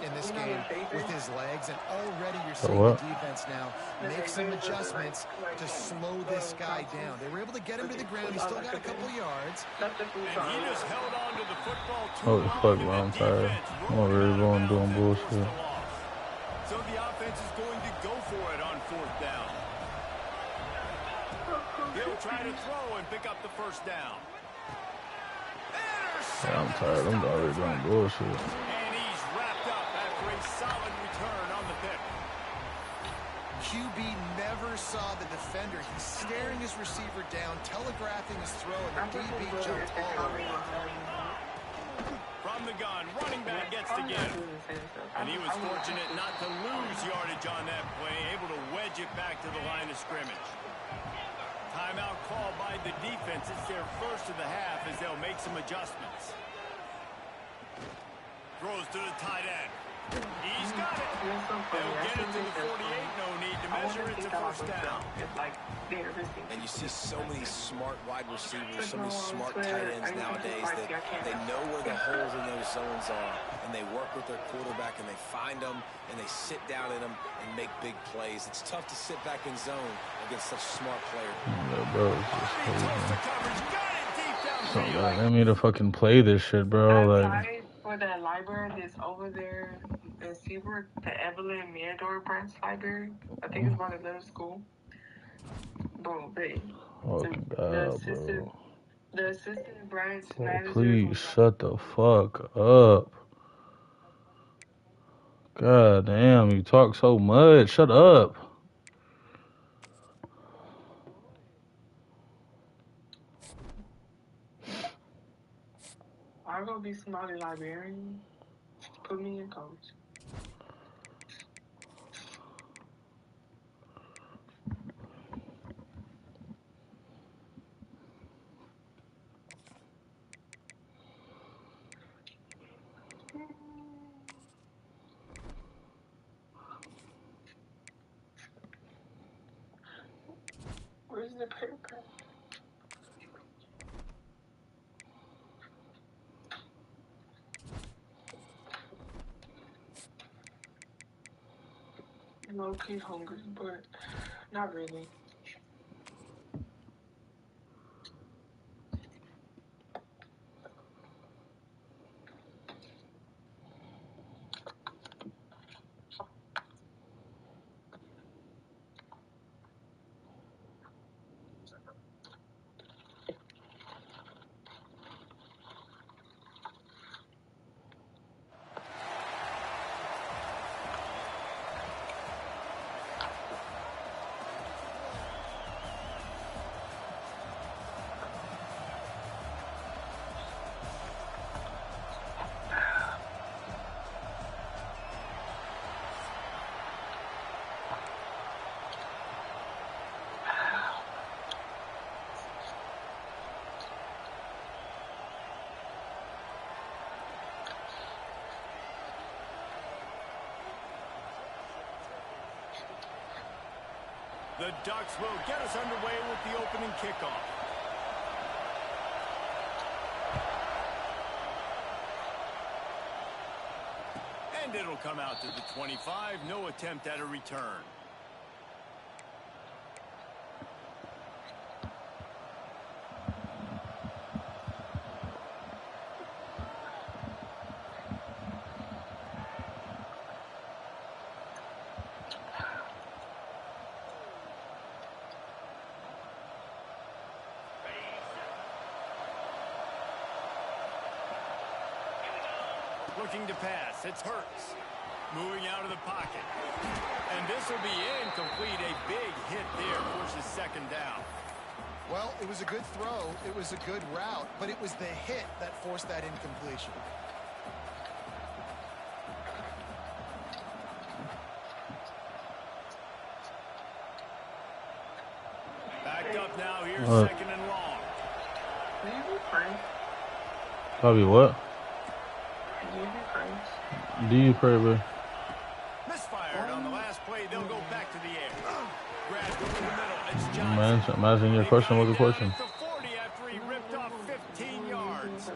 in this game with his legs, and already you're seeing the defense now make some adjustments to slow this guy down. They were able to get him to the ground. He still got a couple yards. And he just held on to the football too Holy long, fuck, and bro, I'm the tired. defense I'm over here going doing and forced bullshit. the loss. So the offense is going to go for it on 4th down. He'll try to throw and pick up the first down. Yeah, I'm tired. I'm already doing bullshit. And he's wrapped up after a solid return on the pick. QB never saw the defender. He's staring his receiver down, telegraphing his throw, and the DB jumped all over him. From the gun, running back gets to get him. And he was fortunate not to lose yardage on that play, able to wedge it back to the line of scrimmage. Timeout called by the defense. It's their first of the half as they'll make some adjustments. Throws to the tight end. He's got it. They'll get it to the 48. No need to measure it to first down. And you see so many smart wide receivers, so many smart tight ends nowadays that they know where the holes in those zones are, and they work with their quarterback, and they find them, and they sit down in them and make big plays. It's tough to sit back in zone against such smart players. Yeah, bro, it's just crazy. Let me to fucking play this shit, bro. Like, for the library that's over there in Seabrook, the Evelyn Mirador branch library. I think it's by the middle school. Bro, the assistant branch manager. Please shut the fuck up. God damn, you talk so much. Shut up. I'm gonna be somebody librarian. Put me in coach. Where's the paper? I'm low-key hungry, but not really. The Ducks will get us underway with the opening kickoff. And it'll come out to the 25. No attempt at a return. Looking to pass, it's Hurts. Moving out of the pocket. And this will be incomplete. A big hit there, forces second down. Well, it was a good throw. It was a good route, but it was the hit that forced that incompletion. Backed up now. Here's second and long. Bobby, what? Do you pray, bro? Misfired on the last play. They'll go back to the air. Grabbed over the middle. It's Johnson. Imagine your question was a question. The 40 after he ripped off 15 yards.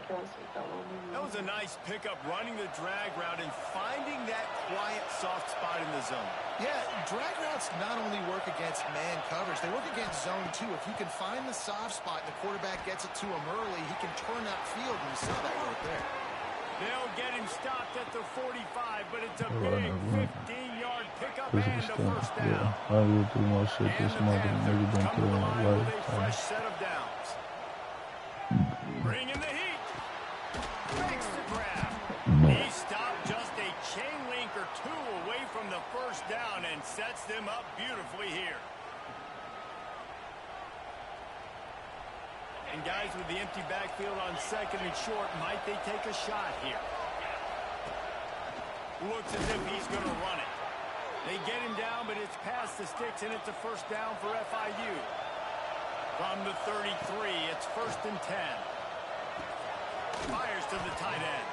That was a nice pickup, running the drag route and finding that quiet, soft spot in the zone. Yeah, drag routes not only work against man coverage, they work against zone too. If you can find the soft spot and the quarterback gets it to him early, he can turn that field, and you saw that right there. They'll get him stopped at the 45, but it's a big 15-yard pickup and a first down. Yeah, I will do more shit this month than nigga been through in my life. Fresh set of downs. Bring in the heat. Makes the grab. He stopped just a chain link or two away from the first down and sets them up beautifully here. And guys, with the empty backfield on second and short, might they take a shot here? Looks as if he's going to run it. They get him down, but it's past the sticks, and it's a first down for FIU. From the 33, it's 1st and 10. Fires to the tight end.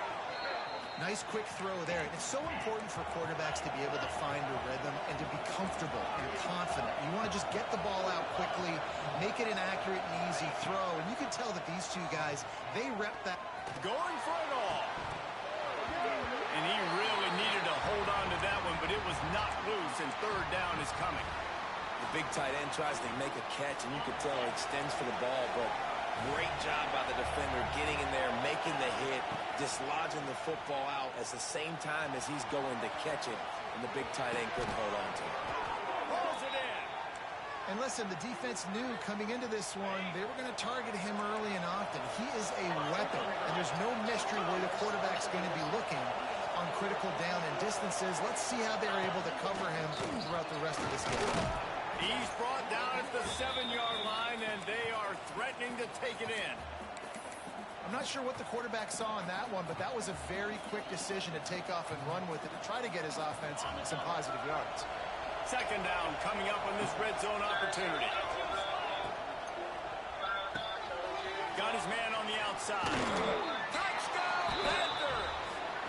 Nice quick throw there. It's so important for quarterbacks to be able to find a rhythm and to be comfortable and confident. You want to just get the ball out quickly, make it an accurate and easy throw. And you can tell that these two guys, they rep that. Going for it all. And he really needed to hold on to that one, but it was not loose, and third down is coming. The big tight end tries to make a catch, and you can tell it extends for the ball, but great job by the defender getting in there, making the hit, dislodging the football out at the same time as he's going to catch it, and the big tight end couldn't hold on to it. Rolls it in. And listen, the defense knew coming into this one, they were going to target him early and often. He is a weapon, and there's no mystery where the quarterback's going to be looking on critical down and distances. Let's see how they're able to cover him throughout the rest of this game. He's brought down at the 7-yard line, and they are threatening to take it in. I'm not sure what the quarterback saw on that one, but that was a very quick decision to take off and run with it to try to get his offense some positive yards. Second down coming up on this red zone opportunity. Got his man on the outside. Touchdown, Panther!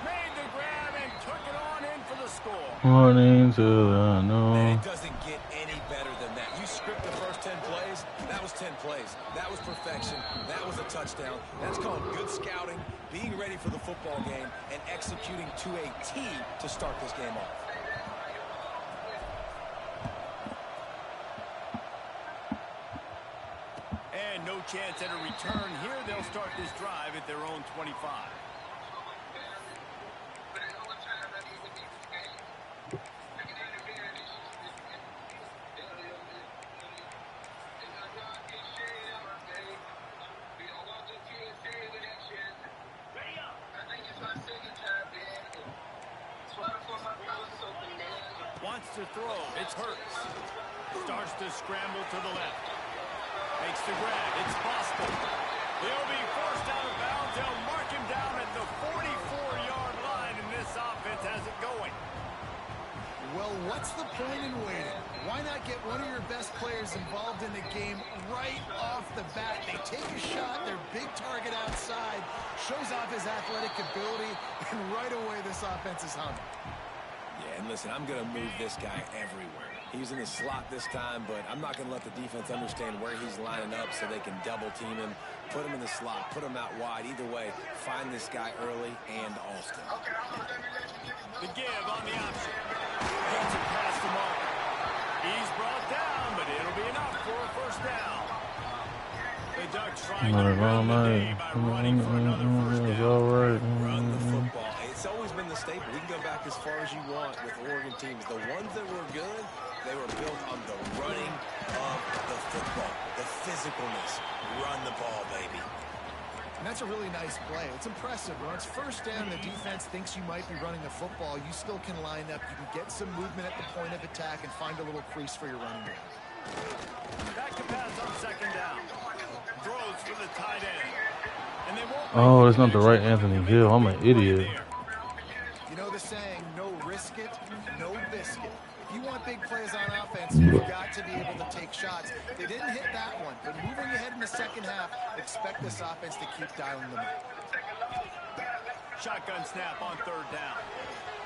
Made the grab and took it on in for the score. Morning till I know. And it doesn't get any better than that. You script the first 10 plays, that was 10 plays. That was perfection. That was a touchdown. That's called good scouting, being ready for the football game, and executing to a T to start this game off. And no chance at a return here. They'll start this drive at their own 25. Wants to throw. It's Hurts. Starts to scramble to the left. Makes the grab. It's possible. He'll be forced out of bounds. They'll mark him down at the 44-yard line, and this offense has it going. Well, what's the point in waiting? Why not get one of your best players involved in the game right off the bat? They take a shot, their big target outside, shows off his athletic ability, and right away this offense is humming. Yeah, and listen, I'm going to move this guy everywhere. He's in the slot this time, but I'm not going to let the defense understand where he's lining up so they can double team him, put him in the slot, put him out wide. Either way, find this guy early and often. The give on the option. Gets it past the mark. He's brought down, but it'll be enough for a first down. The Ducks trying to run the day by running for another first down. Run the football. It's always been the staple. We can go back as far as you want with Oregon teams. The ones that were good, they were built on the running of the football, the physicalness. Run the ball, baby. And that's a really nice play. It's impressive. When it's first down, the defense thinks you might be running the football. You still can line up. You can get some movement at the point of attack and find a little crease for your running back. Back to pass on second down. Throws for the tight end. And they won't. Oh, it's not the right Anthony Hill. I'm an idiot. You know the saying, no risk it, no biscuit. If you want big plays on offense, you've got to be able to take shots. They didn't hit that one, but moving ahead in the second half, expect this offense to keep dialing them up. Shotgun snap on third down.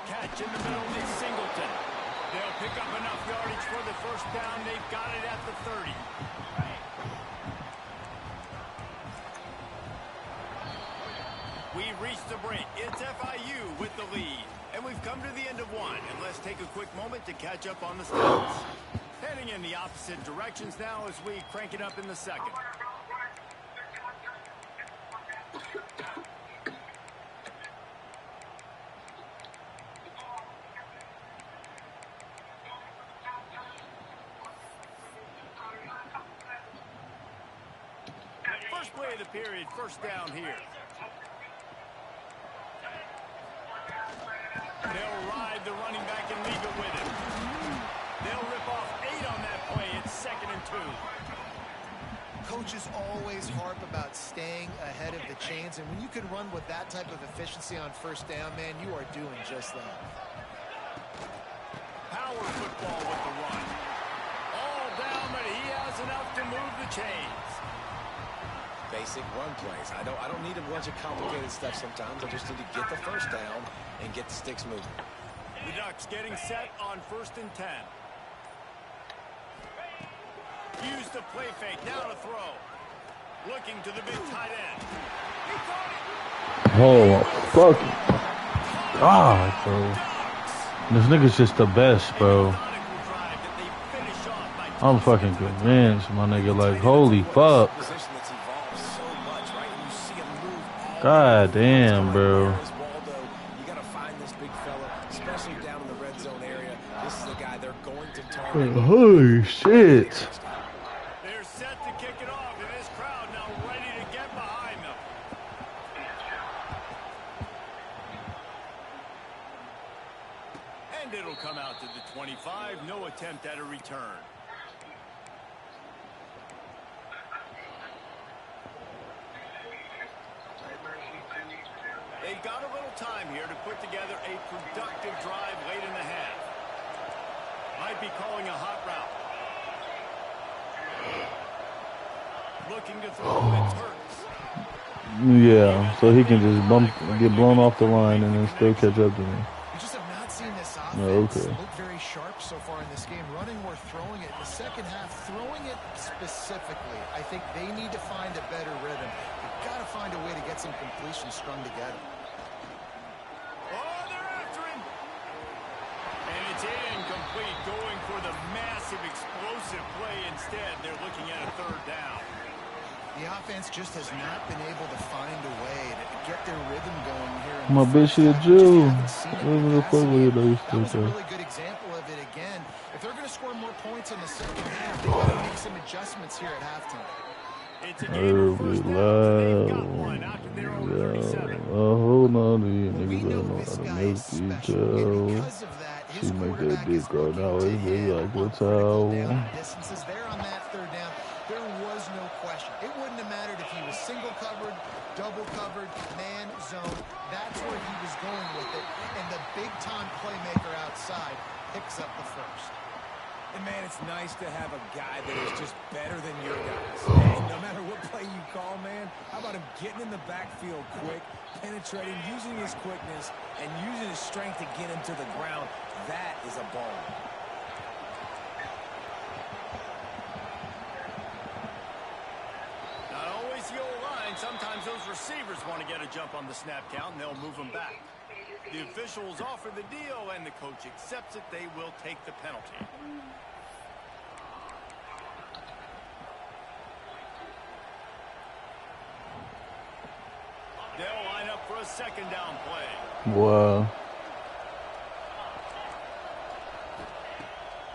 Catch in the middle is Singleton. They'll pick up enough yardage for the first down. They've got it at the 30. We've reached the break. It's FIU with the lead. And we've come to the end of one. And let's take a quick moment to catch up on the stats. Heading in the opposite directions now as we crank it up in the second. First play of the period, first down here. They'll ride the running back and leave it with him. They'll rip off 8 on that play. It's 2nd and 2. Coaches always harp about staying ahead of the chains, and when you can run with that type of efficiency on first down, man, you are doing just that. Power football with the run. All down, but he has enough to move the chains. Basic run plays. I don't need a bunch of complicated stuff sometimes. I just need to get the first down and get the sticks moving. The Ducks getting set on 1st and 10. Use the play fake. Now to throw. Looking to the big tight end. He caught it. Oh, fuck. God, bro. This nigga's just the best, bro. I'm fucking convinced, my nigga. Like, holy fuck. God damn, bro. You gotta find this big fella, especially down in the red zone area. This is the guy they're going to target. Holy shit. They're set to kick it off, and this crowd now ready to get behind them. And it'll come out to the 25. No attempt at a return. They've got a little time here to put together a productive drive late in the half. Might be calling a hot route. Looking to throw, it's Hurts. Yeah, so he can just get blown off the line and then still catch up to me. We just have not seen this offense look very sharp so far in this game. Running or throwing it. In the second half, throwing it specifically. I think they need to find a better rhythm. They've got to find a way to get some completions strung together. Oh, they're after him. And it's incomplete, going for the massive explosive play instead. They're looking at a 3rd down. The offense just has not been able to find a way to get their rhythm going here. My bitch, she a Jew. That was a really good example of it again. If they're going to score more points in the second half, they've got to make some adjustments here at halftime. It's a game of first down. They've got one out to their own 37. Hold on to you niggas. I don't know how to make you tell. She make that dick go now. It's like a towel. Distances there on that 3rd down. There was no question. It wouldn't have mattered if he was single covered, double covered, man zone. That's where he was going with it. And the big-time playmaker outside picks up the first. And, man, it's nice to have a guy that is just better than your guys. And no matter what play you call, man, how about him getting in the backfield quick, penetrating, using his quickness, and using his strength to get him to the ground. That is a ball. Not always the old line. Sometimes those receivers want to get a jump on the snap count, and they'll move them back. The officials offer the deal, and the coach accepts it. They will take the penalty. They'll line up for a 2nd down play. Wow.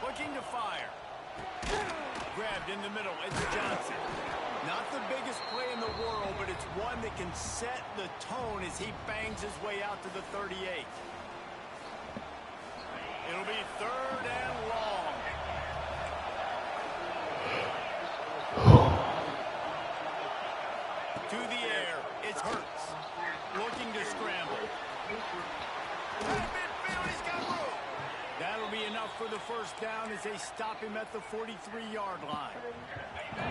Looking to fire. Grabbed in the middle. It's Johnson. Not the biggest play in the world, but it's one that can set the tone as he bangs his way out to the 38. It'll be 3rd and long. To the air. It's Hurts. Looking to scramble. Midfield, he's got room. That'll be enough for the first down as they stop him at the 43-yard line.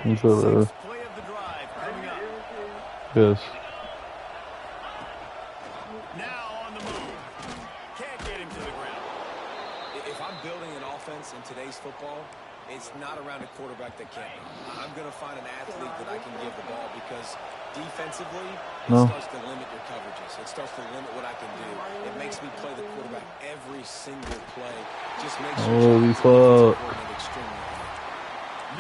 6th play of the drive coming up. Yes. offense in today's football, it's not around a quarterback that can't. I'm going to find an athlete that I can give the ball because defensively, it starts to limit your coverages. It starts to limit what I can do. It makes me play the quarterback every single play. Just makes sure we fuck. extremely hard.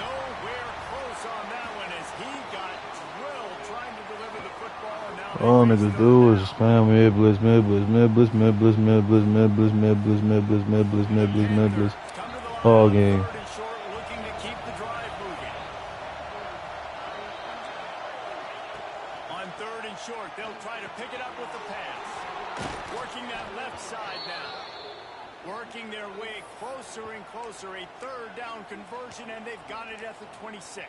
Nowhere close on that one as he got drilled trying to deliver the football. And now All niggas do is spam mid blitz, mid blitz, mid blitz, mid blitz, mid blitz, mid blitz, mid blitz, mid blitz, mid blitz, mid blitz, mid blitz. All game. Looking to keep the drive moving. On 3rd and short, they'll try to pick it up with the pass. Working that left side now. Working their way closer and closer. A 3rd down conversion, and they've got it at the 26.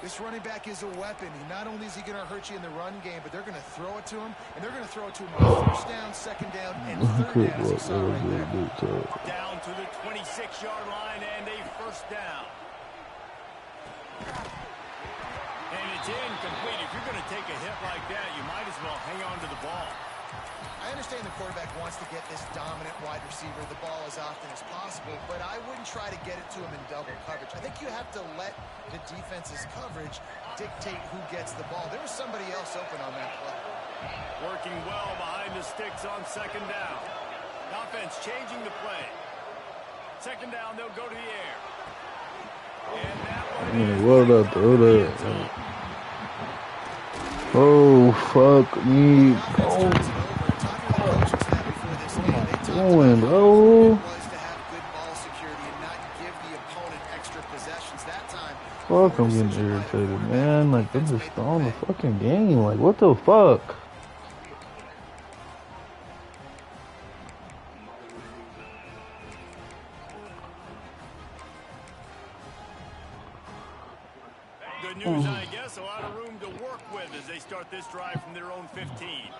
This running back is a weapon. Not only is he going to hurt you in the run game, but they're going to throw it to him, and they're going to throw it to him on 1st down, 2nd down, and 3rd down, as you saw right there. Down to the 26-yard line and a 1st down. And it's incomplete. If you're going to take a hit like that, you might as well hang on to the ball. I understand the quarterback wants to get this dominant wide receiver the ball as often as possible, but I wouldn't try to get it to him in double coverage. I think you have to let the defense's coverage dictate who gets the ball. There was somebody else open on that play. Working well behind the sticks on 2nd down. Offense changing the play. 2nd down, they'll go to the air. And that one What did I throw that? Oh, fuck me. Oh. Going, bro. Fuck, I'm getting irritated, man. Like, I'm just throwing the fucking game. Like, what the fuck? Good news, I guess. A lot of room to work with as they start this drive from their own 15.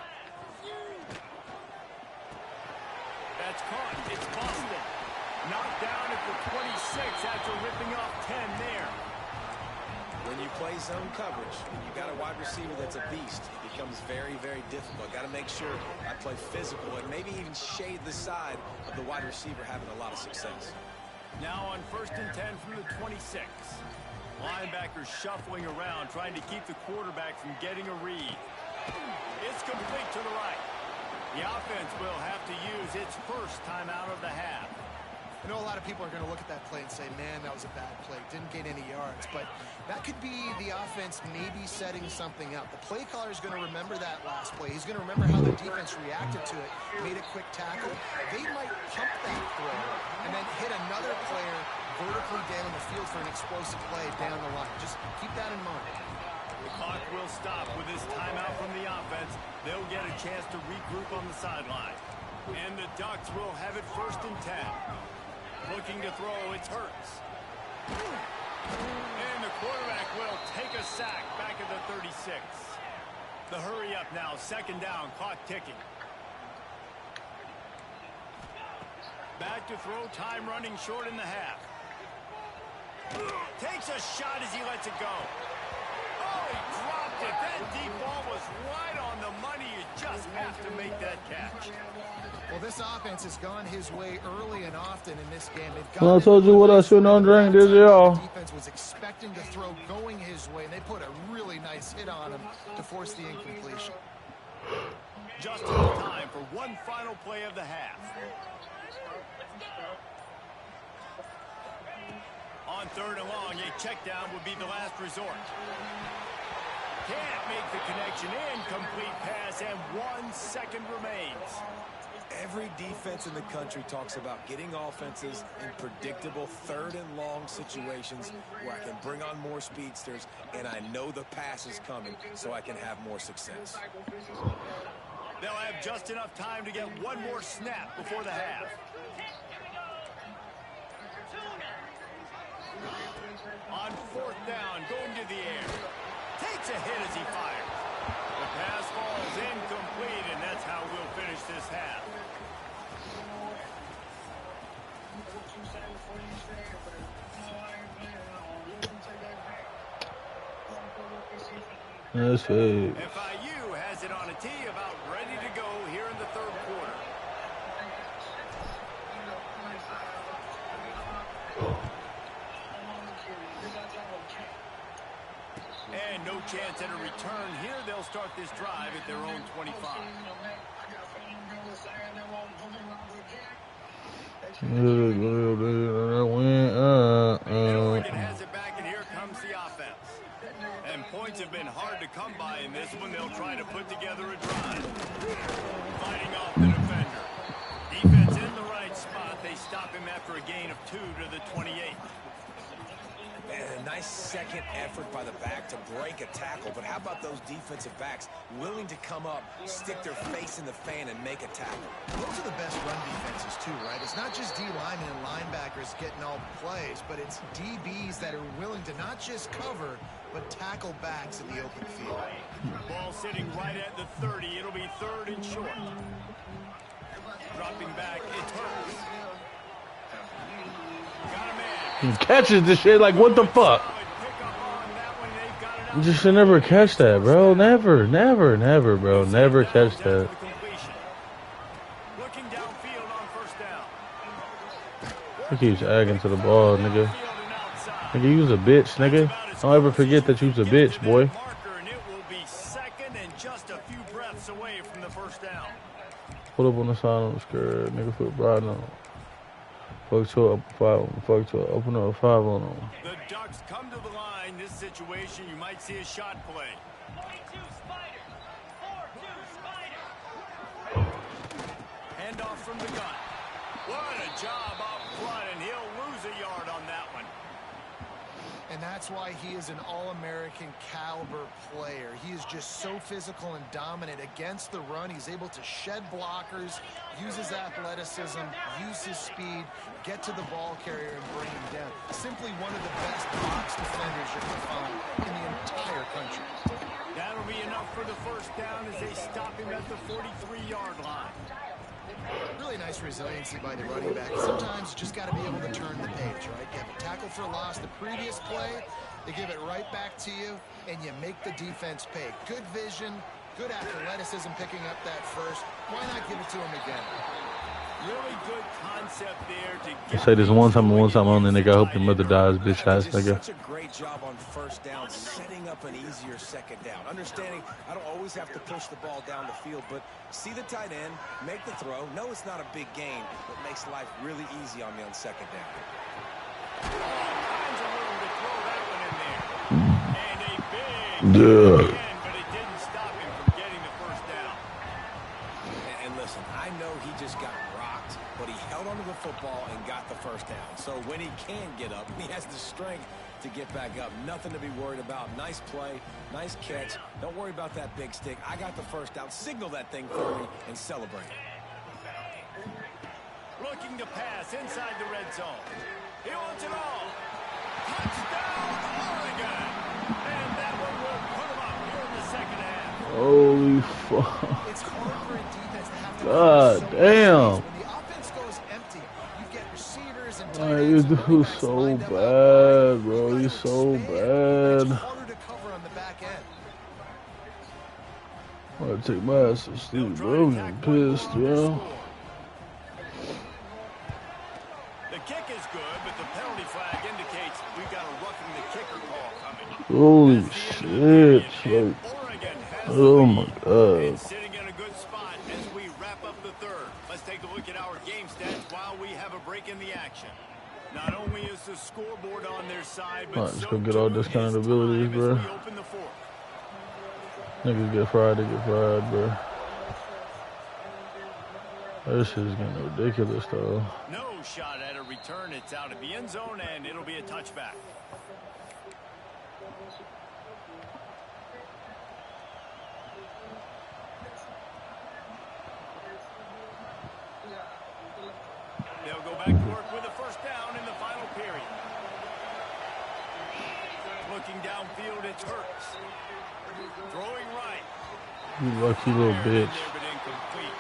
That's caught. It's Boston. Knocked down at the 26 after ripping off 10 there. When you play zone coverage, and you got a wide receiver that's a beast, it becomes very, very difficult. Got to make sure I play physical and maybe even shade the side of the wide receiver having a lot of success. Now on 1st and 10 from the 26. Linebackers shuffling around, trying to keep the quarterback from getting a read. It's complete to the right. The offense will have to use its first timeout of the half. I know a lot of people are going to look at that play and say, man, that was a bad play. Didn't gain any yards. But that could be the offense maybe setting something up. The play caller is going to remember that last play. He's going to remember how the defense reacted to it, made a quick tackle. They might pump that throw and then hit another player vertically down the field for an explosive play down the line. Just keep that in mind. The clock will stop with this timeout from the offense. They'll get a chance to regroup on the sideline. And the Ducks will have it 1st and 10. Looking to throw, it's Hurts. And the quarterback will take a sack back at the 36. The hurry up now, 2nd down, clock ticking. Back to throw, time running short in the half. Takes a shot as he lets it go. Oh, he dropped it. That deep ball was right on the money. You just have to make that catch. Well, this offense has gone his way early and often in this game. Well, I told you what I shouldn't on drink, did y'all? The defense was expecting to throw going his way, and they put a really nice hit on him to force the incompletion. Just enough time for one final play of the half. On 3rd and long, a check down would be the last resort. Can't make the connection. Incomplete pass, and 1 second remains. Every defense in the country talks about getting offenses in predictable 3rd and long situations where I can bring on more speedsters and I know the pass is coming so I can have more success. They'll have just enough time to get one more snap before the half. On 4th down, going to the air. Takes a hit as he fires. The pass falls incomplete, and that's how we'll finish this half. That's fake. FIU has it on a tee, about ready to go here in the 3rd quarter. chance at a return here. They'll start this drive at their own 25. Oregon has it back, and here comes the offense. And points have been hard to come by in this one. They'll try to put together a drive. Fighting off the defender. Defense in the right spot. They stop him after a gain of 2 to the 28. And a nice second effort by the back to break a tackle. But how about those defensive backs willing to come up, stick their face in the fan, and make a tackle? Those are the best run defenses, too, right? It's not just D-linemen and linebackers getting all the plays, but it's DBs that are willing to not just cover, but tackle backs in the open field. Ball sitting right at the 30. It'll be 3rd and short. Dropping back, it's Hurts. Got a man. He catches this shit like, what the fuck? You just should never catch that, bro. Never, never, never, bro. Never catch that. Looking downfield on 1st down. He keeps agging to the ball, nigga. Nigga, you was a bitch, nigga. Don't ever forget that you was a bitch, boy. And it will be 2nd and just a few breaths away from the 1st down. Pull up on the side on the skirt, nigga, put Brian on. Fuck to up 5, fuck to open up 5 on them. The Ducks come to the line. This situation, you might see a shot play. 42 Spider. 4-2 Spider. Handoff from the gun. What a job up front, and he'll lose a yard on that one. And that's why he is an All-American caliber player. He is just so physical and dominant against the run. He's able to shed blockers, use his athleticism, use his speed, get to the ball carrier and bring him down. Simply one of the best box defenders you're going to find in the entire country. That'll be enough for the 1st down as they stop him at the 43-yard line. Really nice resiliency by the running back. Sometimes you just got to be able to turn the page, right? You have a tackle for a loss the previous play, they give it right back to you, and you make the defense pay. Good vision, good athleticism picking up that first. Why not give it to him again? Really good concept there to I get say this one time and one time only, nigga. I hope your mother dies, bitch ass Just nigga. such a great job on 1st down, setting up an easier 2nd down. Understanding I don't always have to push the ball down the field, but see the tight end, make the throw. No, it's not a big gain, but makes life really easy on me on 2nd down. all kinds of room to throw that one in there. And a big Yeah. but it didn't stop him from getting the 1st down. And listen, I know he just got rocked, but he held onto the football and got the 1st down. So when he can get up, he has the strength to get back up. Nothing to be worried about. Nice play, nice catch. Don't worry about that big stick. I got the 1st down. Signal that thing for me and celebrate. Looking to pass inside the red zone. He wants it all. Touchdown, Oregon. And that one will put him up here in the 2nd half. Holy fuck. It's hard for a defense to have to God cover so damn. much space. When the offense goes empty, you get receivers and tight Man, ends you and running do backs so lined up out bad, wide. bro. You You gotta so expand, but bad. it's harder to cover on the back end. I'm gonna take my ass to sleep, bro. I'm getting pissed, bro. The kick is good, but the penalty flag indicates we've got a roughing the kicker call coming. Holy shit. Like, Oregon has oh the my lead. god. It's sitting in a good spot as we wrap up the 3rd. Let's take a look at our game stats while we have a break in the action. Not only is the scoreboard on their side, but Alright, let's so go get all too discounted is abilities, time as bro. we open the 4th. Niggas get fried, they get fried, bro. This shit is getting ridiculous, though. No shot at a return. It's out of the end zone, and it'll be a touchback. They'll go back to work with a 1st down in the final period. Looking downfield, it's Hurts. Throwing right. You lucky little bitch. But incomplete.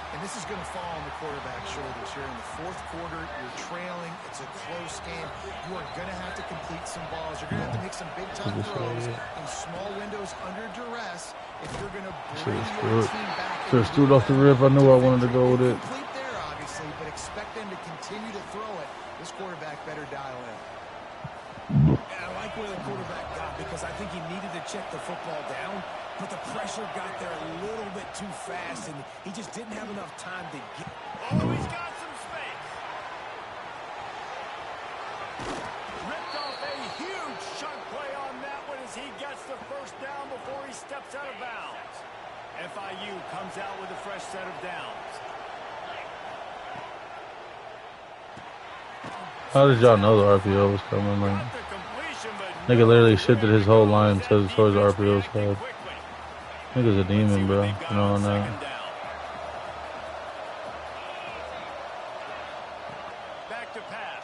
And this is going to fall on the quarterback's shoulders here in the 4th quarter. You're trailing. It's a close game. You are going to have to complete some balls. You're going to have to make some big-time throws in small windows under duress if you're going to bring your team back. Just threw it off the rip. I knew I wanted to go with it. Complete there, obviously, but expect them to continue to throw it. This quarterback better dial in. I like where the quarterback got because I think he needed to check the football down, but the pressure got there a little bit too fast, and he just didn't have enough time to get... Oh, he's got some space. Ripped off a huge chunk play on that one as he gets the first down before he steps out of bounds. FIU comes out with a fresh set of downs. How did y'all know the RPO was coming? Like, nigga literally shifted his whole line towards the RPO side. Nigga's a demon, bro. You know that. Back to pass.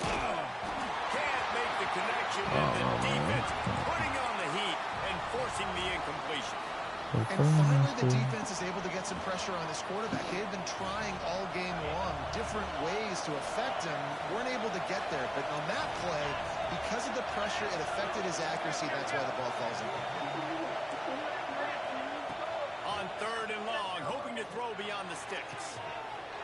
Can't make the connection, and the defense putting on the heat and forcing the incompletion. And finally, the defense is able to get some pressure on this quarterback. They've been trying all game long, different ways to affect him. Weren't able to get there, but on that play, because of the pressure, it affected his accuracy. That's why the ball falls in. On 3rd and long, hoping to throw beyond the sticks.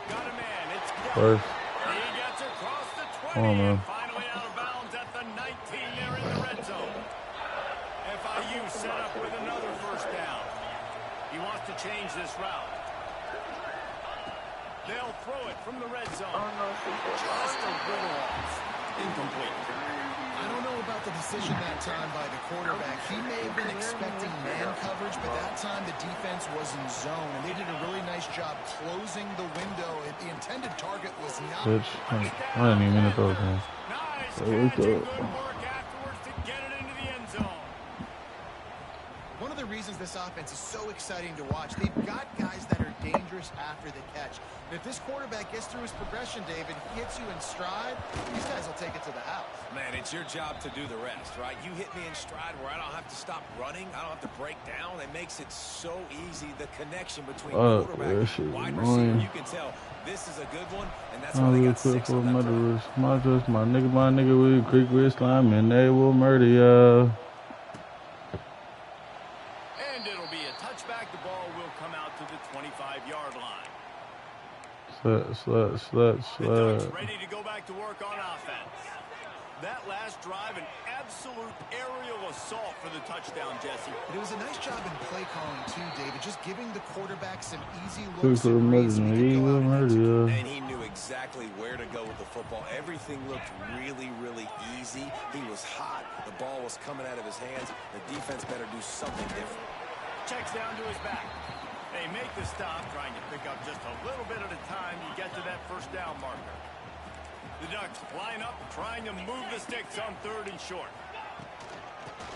Got a man. It's First. He gets across the 20 Oh, man. and finally out of bounds at the 19 there in the red zone. FIU set up with another first down. He wants to change this route. They'll throw it from the red zone. Just a little off. Incomplete. I don't know about the decision that time by the quarterback. He may have been expecting man coverage, but that time the defense was in zone, and they did a really nice job closing the window. The intended target was not... Bitch. I didn't even mean to throw it in. Nice There we catch and go. good work afterwards to get it into the end zone. One of the reasons this offense is so exciting to watch, they've got guys that are dangerous after the catch. And if this quarterback gets through his progression, David, hits you in stride, these guys will take it to the house. Man, it's your job to do the rest, right? You hit me in stride where I don't have to stop running. I don't have to break down. It makes it so easy, the connection between quarterback and wide receiver. You can tell this is a good one, and that's why they got 6 on that drive. My nigga with Creek with slime, and they will murder ya. And it'll be a touchback. The ball will come out to the 25-yard line. Slut. The Ducks ready to go back to work on offense. That last drive, an absolute aerial assault for the touchdown, Jesse. But it was a nice job in play calling, too, David. Just giving the quarterback some easy Creek looks will and reads so he murder could go out and ya. And he knew exactly where to go with the football. Everything looked really, really easy. He was hot. The ball was coming out of his hands. The defense better do something different. Checks down to his back. They make the stop, trying to pick up just a little bit at a time to get to that first down marker. The Ducks line up, trying to move the sticks on 3rd and short.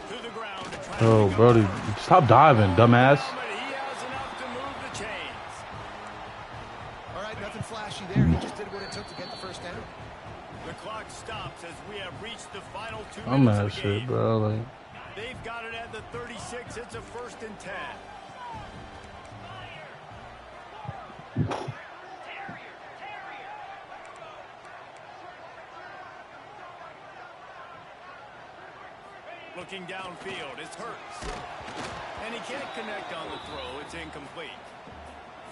To the ground. Oh, Brody, stop diving, dumbass. But he has enough to move the chains. All right, nothing flashy there. He just did what it took to get the first down. The clock stops as we have reached the final 2 I'm minutes mad of the shit, game. bro. Like, They've got it at the 36. It's a 1st and 10. Looking downfield, it's Hurts. And he can't connect on the throw. It's incomplete.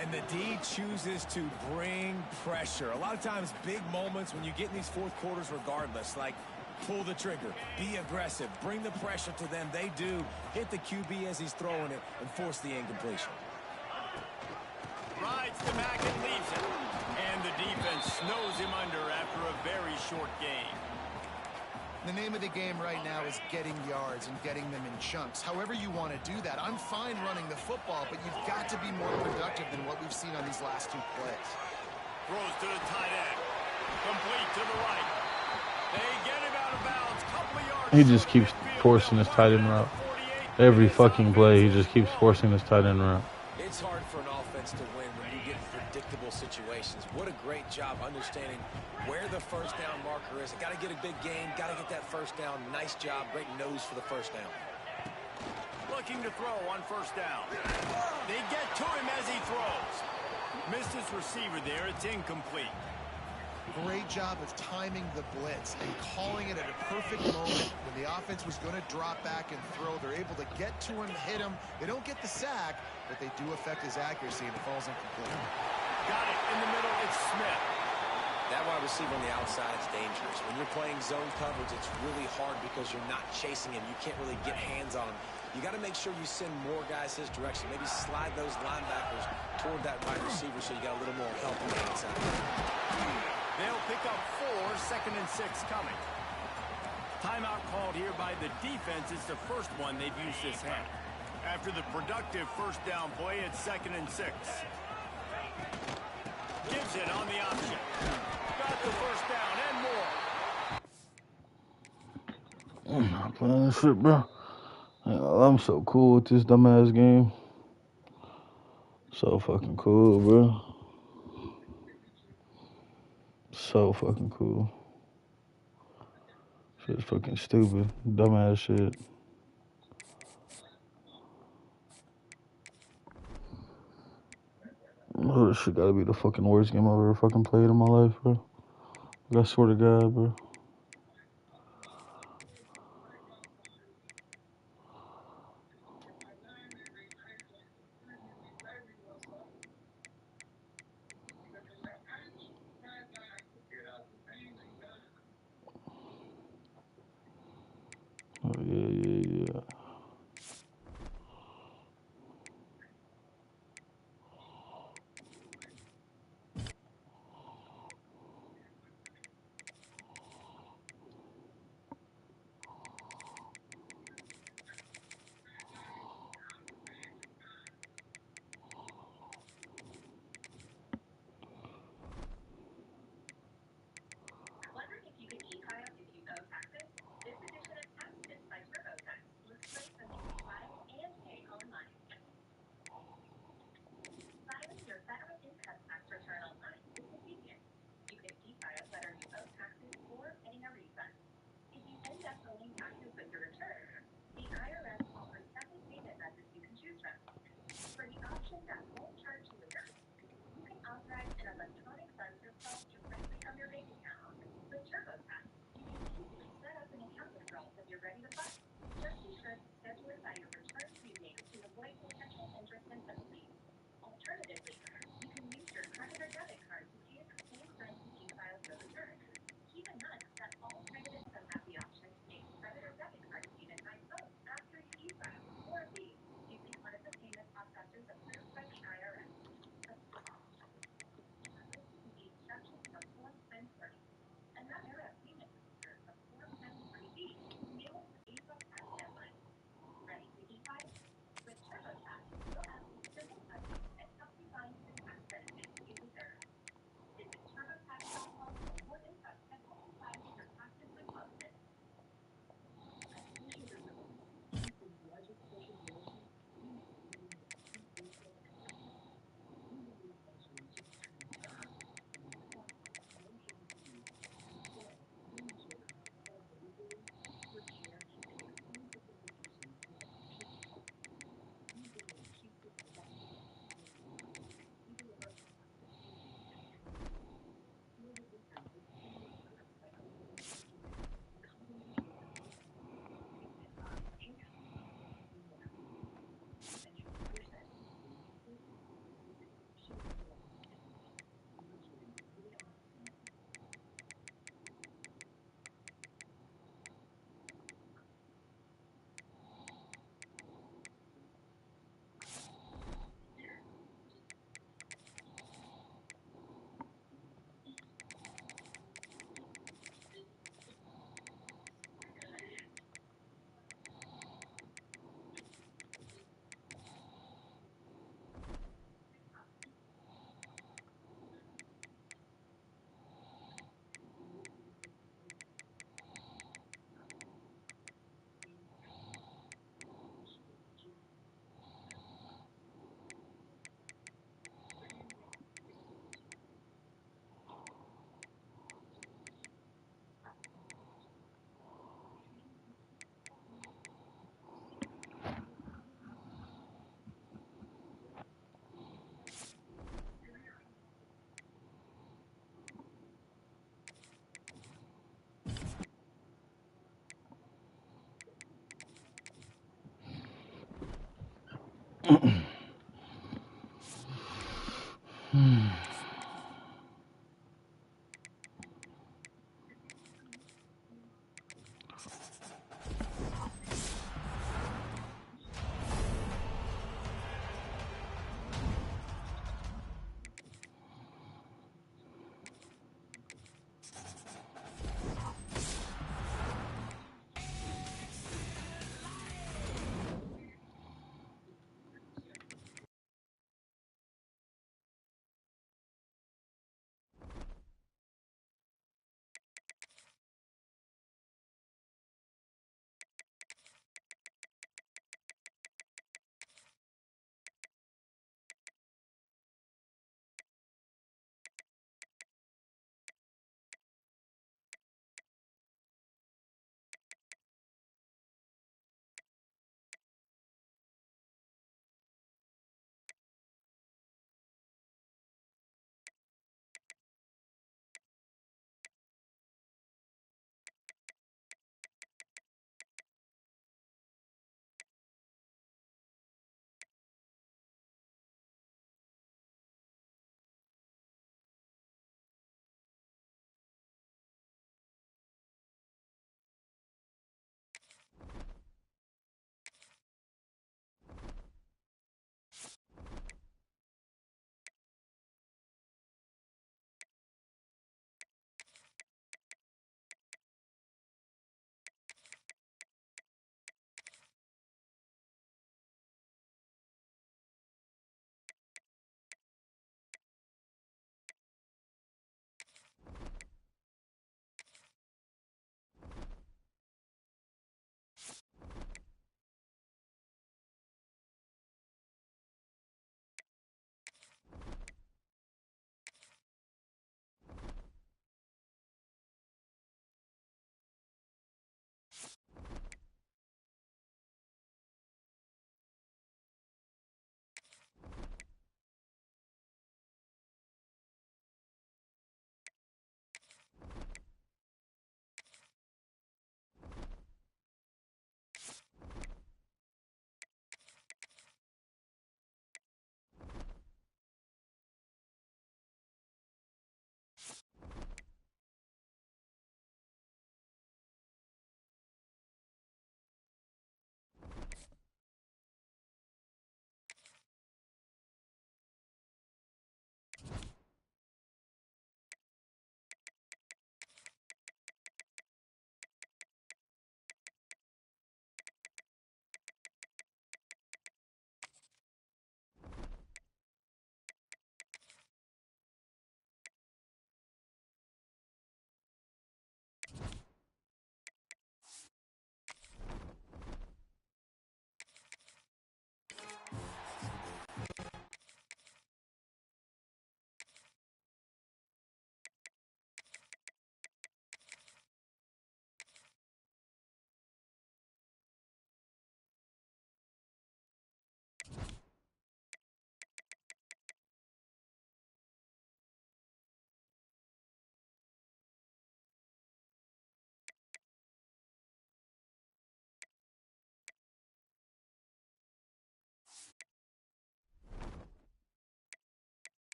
And the D chooses to bring pressure. A lot of times, big moments when you get in these fourth quarters regardless, like pull the trigger, be aggressive, bring the pressure to them. They do. Hit the QB as he's throwing it and force the incompletion. Rides the back and leaves it. And the defense snows him under after a very short game. The name of the game right now is getting yards and getting them in chunks. However you want to do that. I'm fine running the football, but you've got to be more productive than what we've seen on these last 2 plays. Throws to the tight end. Complete to the right. They get him out of bounds. Couple of yards. he just keeps forcing his tight end route. Every fucking play, he just keeps forcing his tight end route. It's hard for an offense to win when you get predictable situations. What a great job understanding where the first down marker is. Got to get a big gain. Got to get that first down. Nice job. Great nose for the first down. Looking to throw on 1st down. They get to him as he throws. Missed his receiver there. It's incomplete. Great job of timing the blitz and calling it at a perfect moment when the offense was going to drop back and throw. They're able to get to him, hit him. They don't get the sack, but they do affect his accuracy, and it falls incomplete. Got it in the middle. It's Smith. That wide receiver on the outside is dangerous. When you're playing zone coverage, it's really hard because you're not chasing him. You can't really get hands on him. You got to make sure you send more guys his direction. Maybe slide those linebackers toward that wide receiver so you got a little more help on the outside. They'll pick up 4, 2nd and 6 coming. Timeout called here by the defense. It's the first one they've used this half. After the productive first down play, it's 2nd and 6. Gives it on the option. Got the first down and more. I'm not playing this shit, bro. I'm so cool with this dumbass game. So fucking cool, bro. So fucking cool. Shit's fucking stupid. Dumbass shit. Oh, this shit gotta be the fucking worst game I've ever fucking played in my life, bro. I swear to God, bro. Oh, yeah.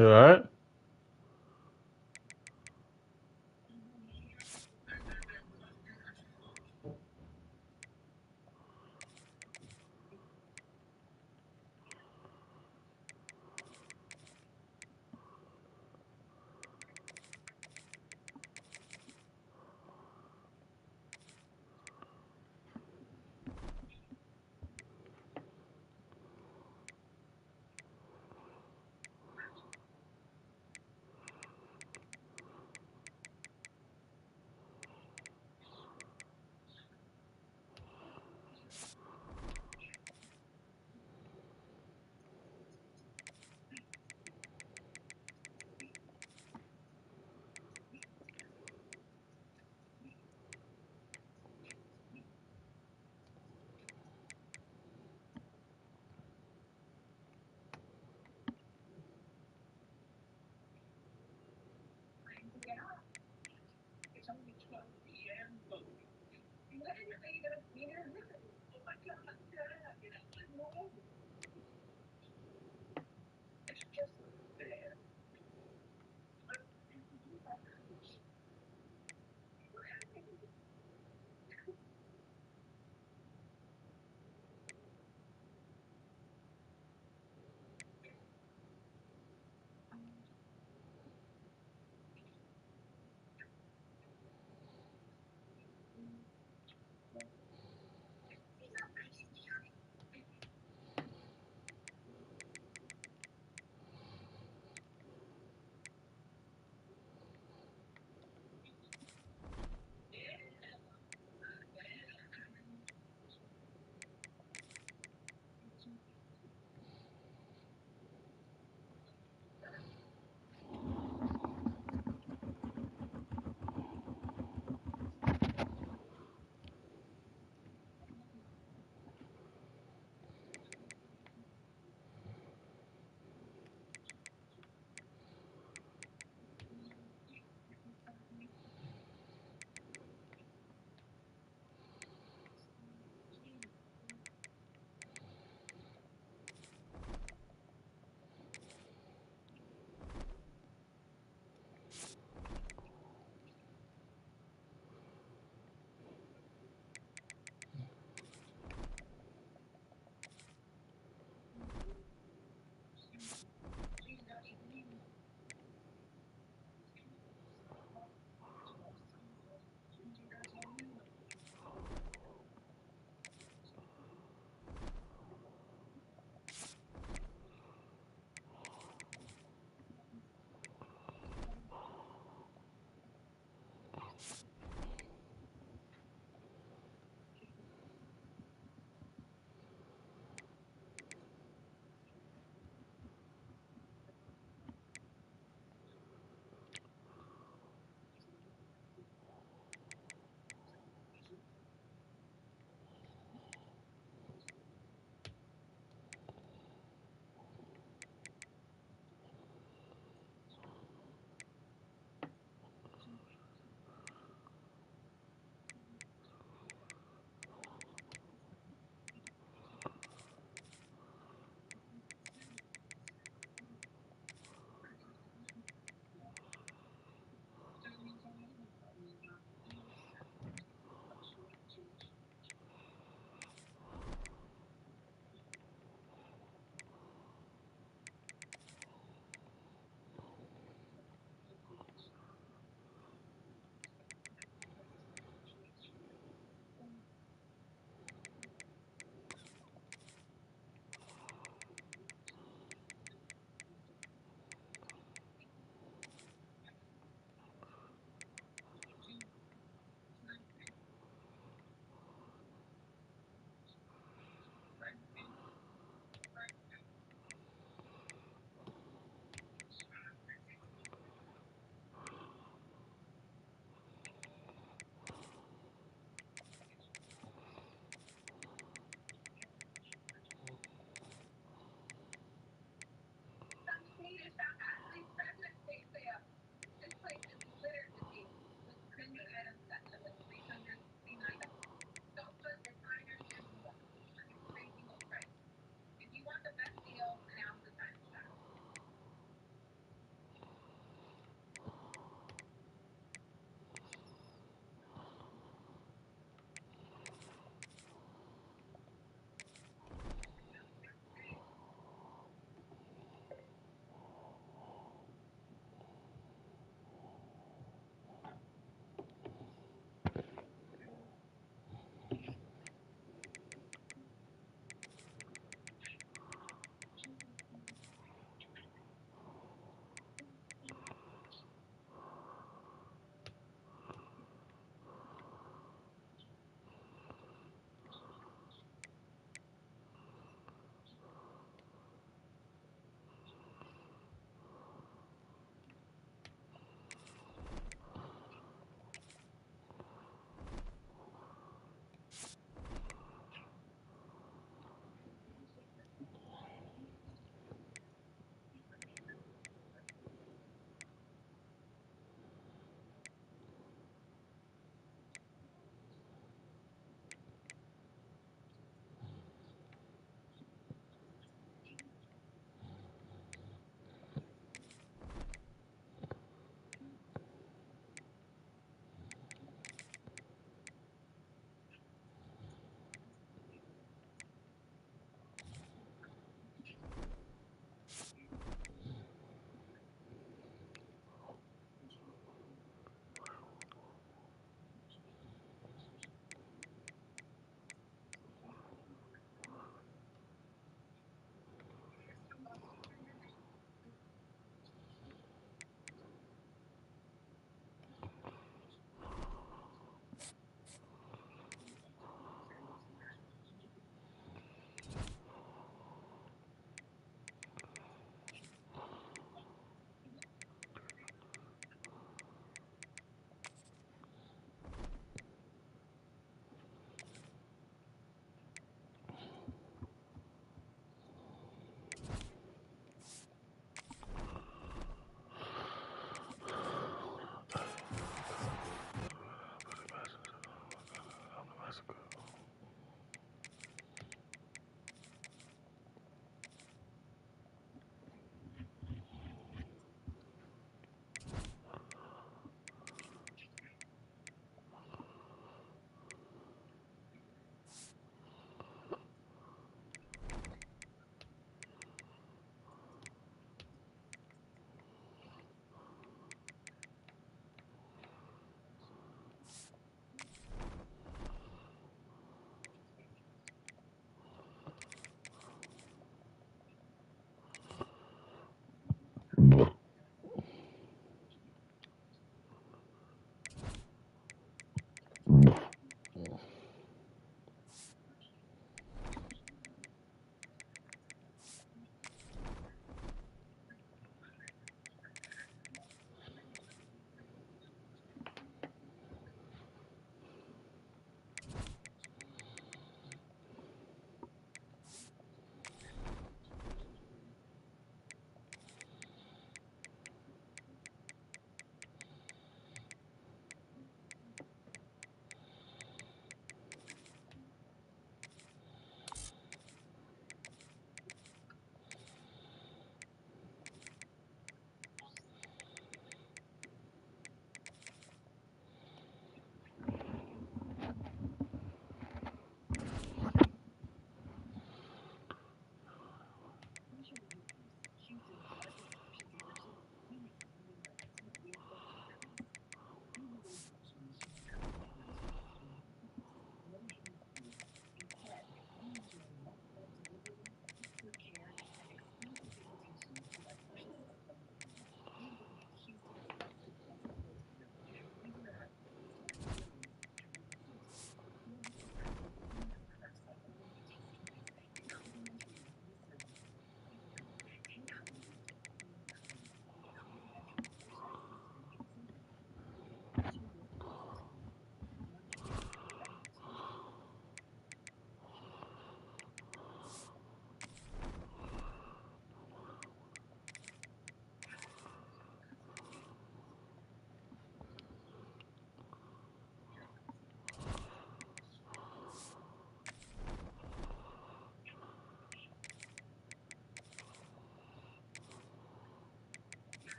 You alright?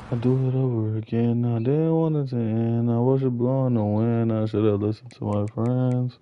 I do it over again. I didn't want it to end. I was blowing the wind. I should have listened to my friends.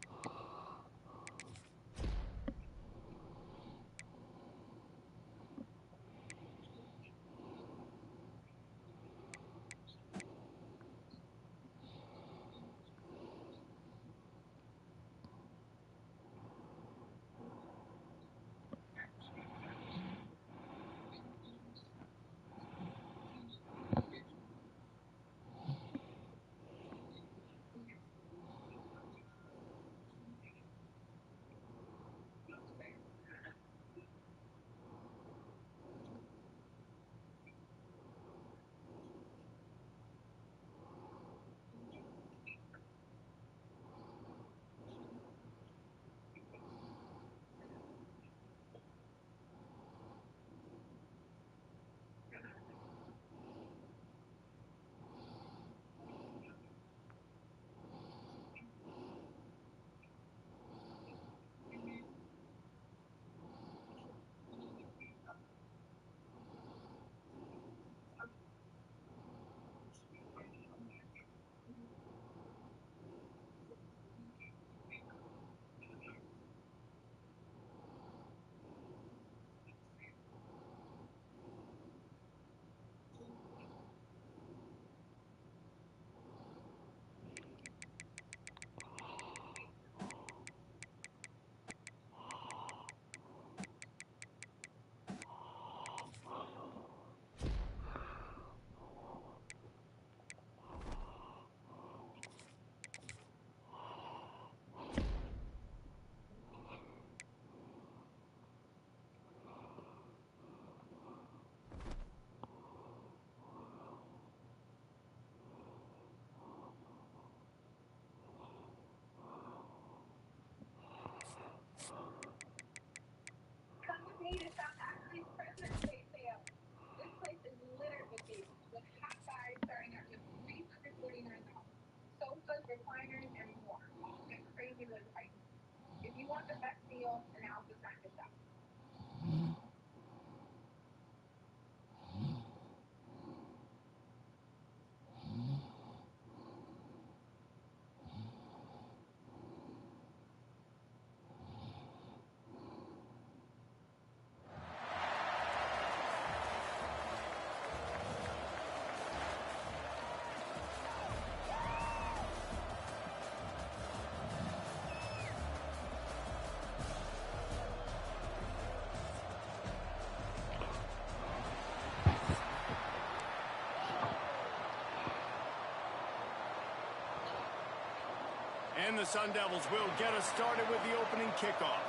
And the Sun Devils will get us started with the opening kickoff.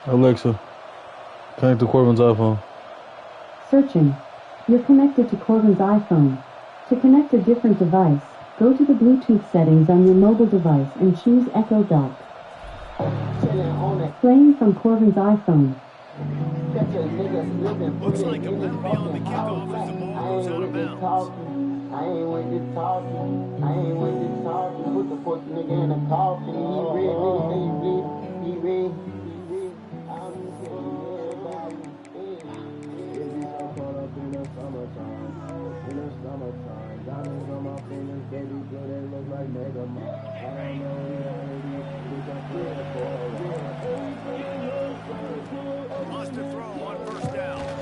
Alexa, connect to Corbin's iPhone. Searching. You're connected to Corbin's iPhone. To connect a different device, go to the Bluetooth settings on your mobile device and choose Echo Dot. Playing from Corbin's iPhone. Looks like a penalty on the kickoff as the ball goes out of bounds. I ain't with this talking. I ain't with this talking. Put the fuck nigga in a coffin. He read. I'm just telling everybody. If you so caught up in the summertime. Diamonds on my fingers, baby, good, they look like Mega Man. I don't know reality. We can play it for a while. Lost a throw on first down. Over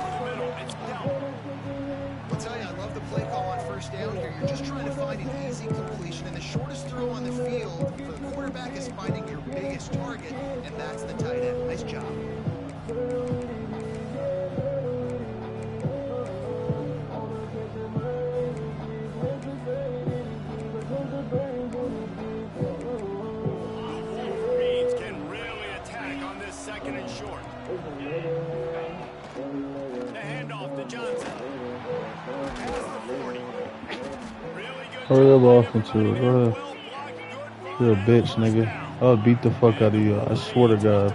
the middle, it's down. I'll tell you, I love the play call on first first down here. You're just trying to find an easy completion, and the shortest throw on the field for the quarterback is finding your biggest target, and that's the tight end. Nice job. Wolverines can really attack on this second and short. The handoff to Johnson. Past the 40. Really good. Hurry up job by off into everybody it. there. Go ahead. Well blocked, good run, You're a and bitch, first nigga. down. I'll beat the fuck out of you. I swear to God.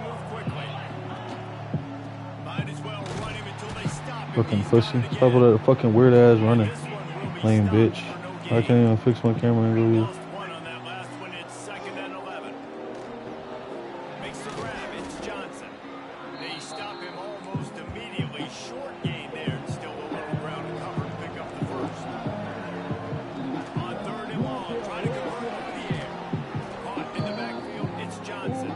Might as well run him until they stop him. Fucking He's pussy. got it Stop all again. that fucking weird ass running. This one will be Lame stopped bitch. for no I gain. can't even fix my camera angle either. Lost one on that last one. It's 2nd and 11. Makes the grab. It's Johnson. They stop him almost immediately. Short gain there. And still a little ground to cover to pick up the first. On 3rd and long. Trying to convert it over the air. Caught in the backfield. It's Johnson.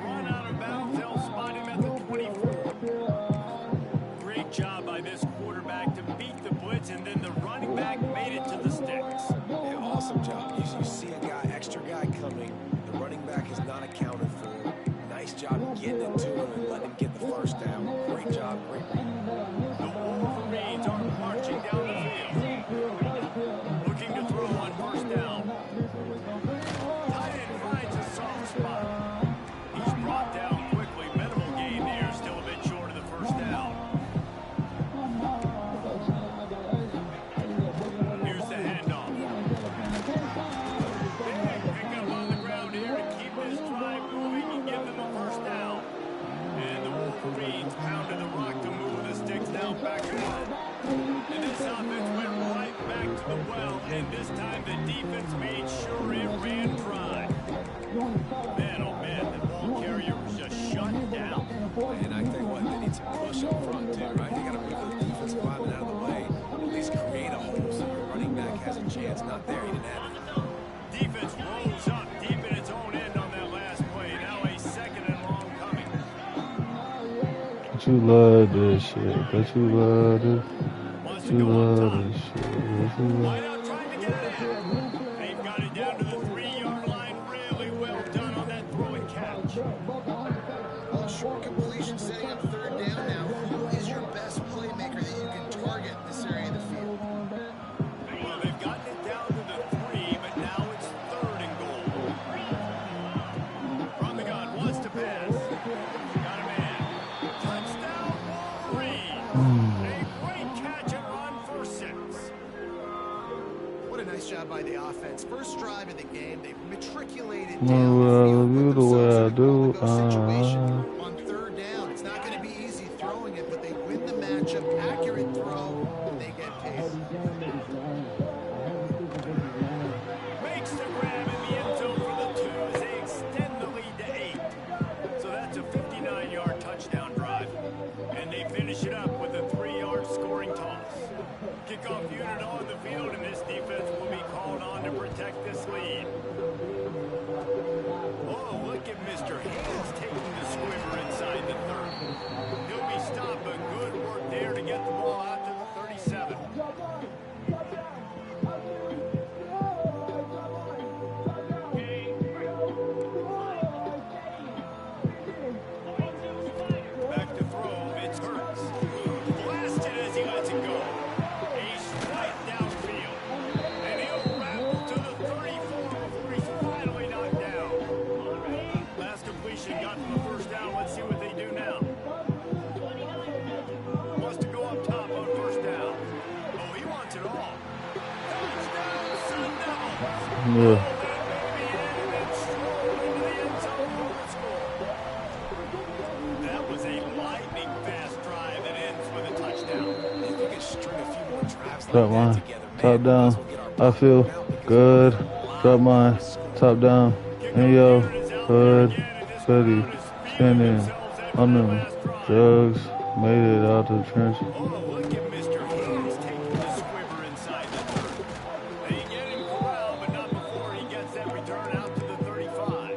Run out of bounds. They'll spot him at the 24. Great job by this quarterback to beat the blitz, and then the running back made it to the sticks. Yeah, awesome job. You see a guy, extra guy coming. The running back is not accounted for. Nice job getting it to him and letting him get the first down. Great job, great read. The Wolverines are marching down the field. Looking to throw on 1st down. Tight end finds a soft spot. He's brought down quickly. Minimal gain there. Still a bit short of the 1st down. Here's the handoff. Big pickup on the ground here to keep this drive moving and give them a 1st down. And the Wolverines pounded the rock to move the sticks now back to work. And this offense went right back to the well, and this time the defense made sure it ran dry. Man, oh man, the ball carrier was just shut down. And I tell you what, they need some push up front too, right? They got to move the defensive lineman out of the way. At least create a hole so your running back has a chance. Not there, he didn't have it. Defense rolls up deep in its own end on that last play. Now a 2nd and long coming. Don't you love this shit? Don't you love this? Wants Don't to you go up love top. this shit? Don't you Why love? not trying to get it in? They've got it down to the 3-yard line. Really well done on that throw and catch. Well, short completion setting up 3rd down now. Who is your best playmaker that you can target in this area of the field? Well, they've gotten it down to the 3, but now it's 3rd and goal. From the gun, wants to pass. Got a man. Touchdown, Wolverines. A great catch and run for 6. What a nice job by the offense. First drive of the game, they matriculated No, down the I field, love you put the way I themselves in a do. go situation on 3rd down. It's not going to be easy throwing it, but they win the matchup. Accurate throw, and they get paid. Makes the grab in the end zone for the 2 as they extend the lead to 8. So that's a 59-yard touchdown drive. And they finish it up with a 3-yard scoring toss. Kickoff unit on the field, and this defense will be called on to protect this lead. Oh, look at Mr. Hands taking the squibber inside the 30. He'll be stopped, but good work there to get the ball out to the 37. Back to throw, it's Hurts. Blasted as he lets it go. He's right downfield. And he'll rattle to the 34 before he's finally knocked down. Last completion got them a 1st down. Let's see what they do now. Wants to go up top on 1st down. Oh, he wants it all. Touchdown, Sun Devils. Yeah. That was a lightning fast drive that ends with a touchdown. If we could string a few more drives Drop like that mine. together, man, Top we might down. as well get our I feel ball out because good. there's a lot Drop mine. of scoring. Top down. And yo, hood, steady, spinning on them drugs. Made it out the trench. Oh, look at Mr. Hands taking the squibber inside the 30. They get him corralled, but not before he gets that return out to the 35.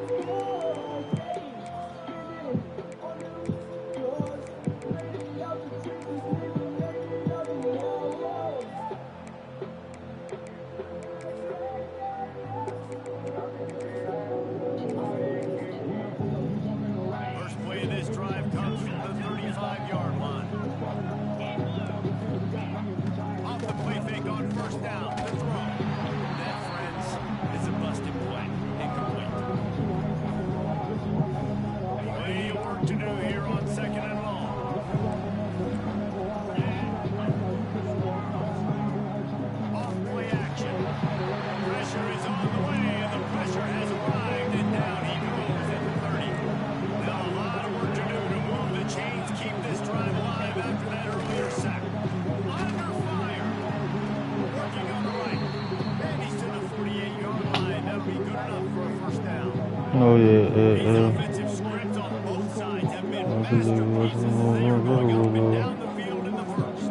Oh yeah, These offensive scripts on both sides have been masterfully since they were going up and down the field in the first.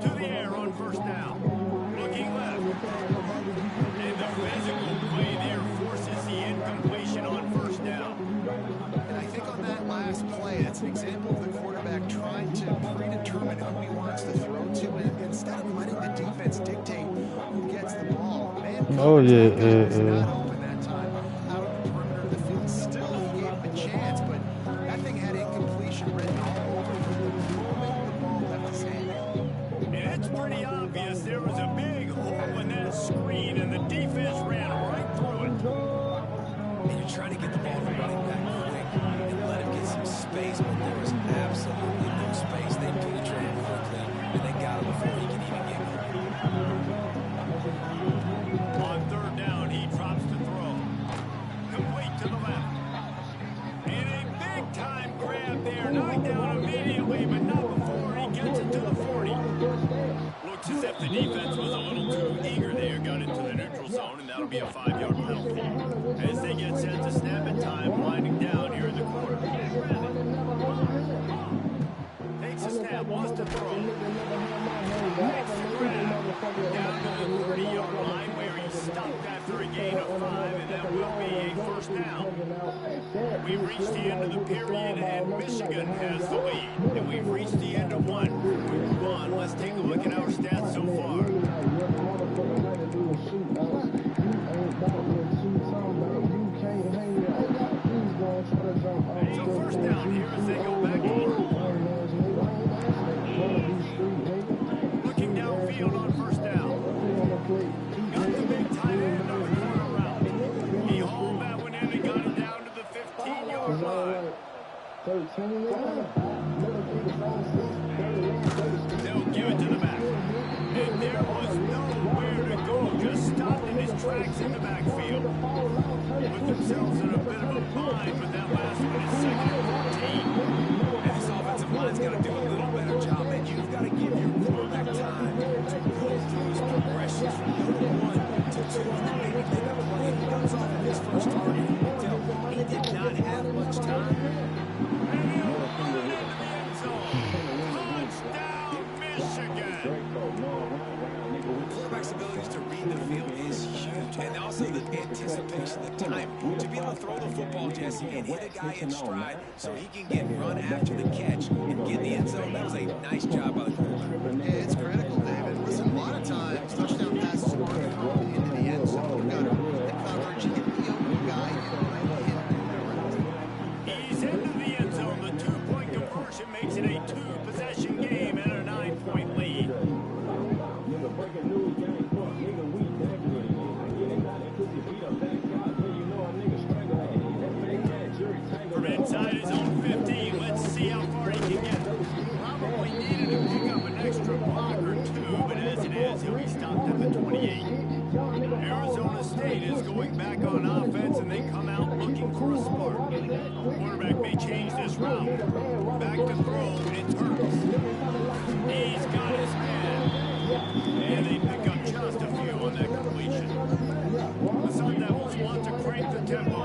To the air on first down. Looking left. And the physical play there forces the incompletion on first down. And I think on that last play, that's an example of the quarterback trying to predetermine who he wants to throw to, and instead of letting the defense dictate who gets the ball. Man, Oh yeah, not open that time. Out on the perimeter of the field. Still, he gave him a chance, but that thing had incompletion written all over it from the moment the ball left his hand. And it's pretty obvious there was a big hole in that screen, and the defense ran right through it. And you're trying to get the ball to running back quick and let him get some space, but there was absolutely no space. They penetrated quickly, and they got him before he can even get going. On third down, he drops to throw. Complete to the left. And a big-time grab there. Knocked down immediately, but not before he gets it to the 40. Looks as if the defense was a little too eager there. Got into the neutral zone, and that'll be a 5-yard penalty. As they get set to snap at time, winding down here in the corner. Takes a snap, wants to throw. Makes the grab. Down to the 30-yard line where he's stopped after a gain of 5, and that will be a first down. We've reached the end of the period, and Michigan has the lead. And we've reached the end of one. We move on. Let's take a look at our stats so far. So first down here as they go back in. Looking downfield on first down. Got the big tight end on the corner route. He hauled that one in and got it down to the 15-yard line. They'll give it to the back. And there was nowhere to go. Just stopped in his tracks in the backfield. Put themselves in a bit of a bind, but that last one is second and 14. And this offensive line's got to do a little better job, and you've got to give your quarterback time to go through his progressions from number 1 to 2. And then maybe make a play. He comes off of his first target. You can tell he did not have much time. And he'll run it into the end zone. Touchdown, Michigan. Quarterback's abilities to read the field is huge, and also the anticipation, the time to be able to throw the football, Jesse, and hit a guy in stride so he can get run after the catch and get in the end zone. That was a nice job by the quarterback. Yeah, it's critical, David. Listen, a lot of times, touchdown passes are going to come into the end zone. You've got to read the coverage, hit the open guy, and He's into the end zone. The 2-point conversion makes it a 2-possession game and a 9-point lead. From inside his own 15, let's see how far he can get. Probably needed to pick up an extra block or 2, but as it is, he'll be stopped at the 28. Arizona State is going back on offense, and they come out looking for a spark. Quarterback may change this route. Back to throw, it's Hurts. He's got his man. And they pick up just a few on that completion. The Sun Devils want to crank the tempo.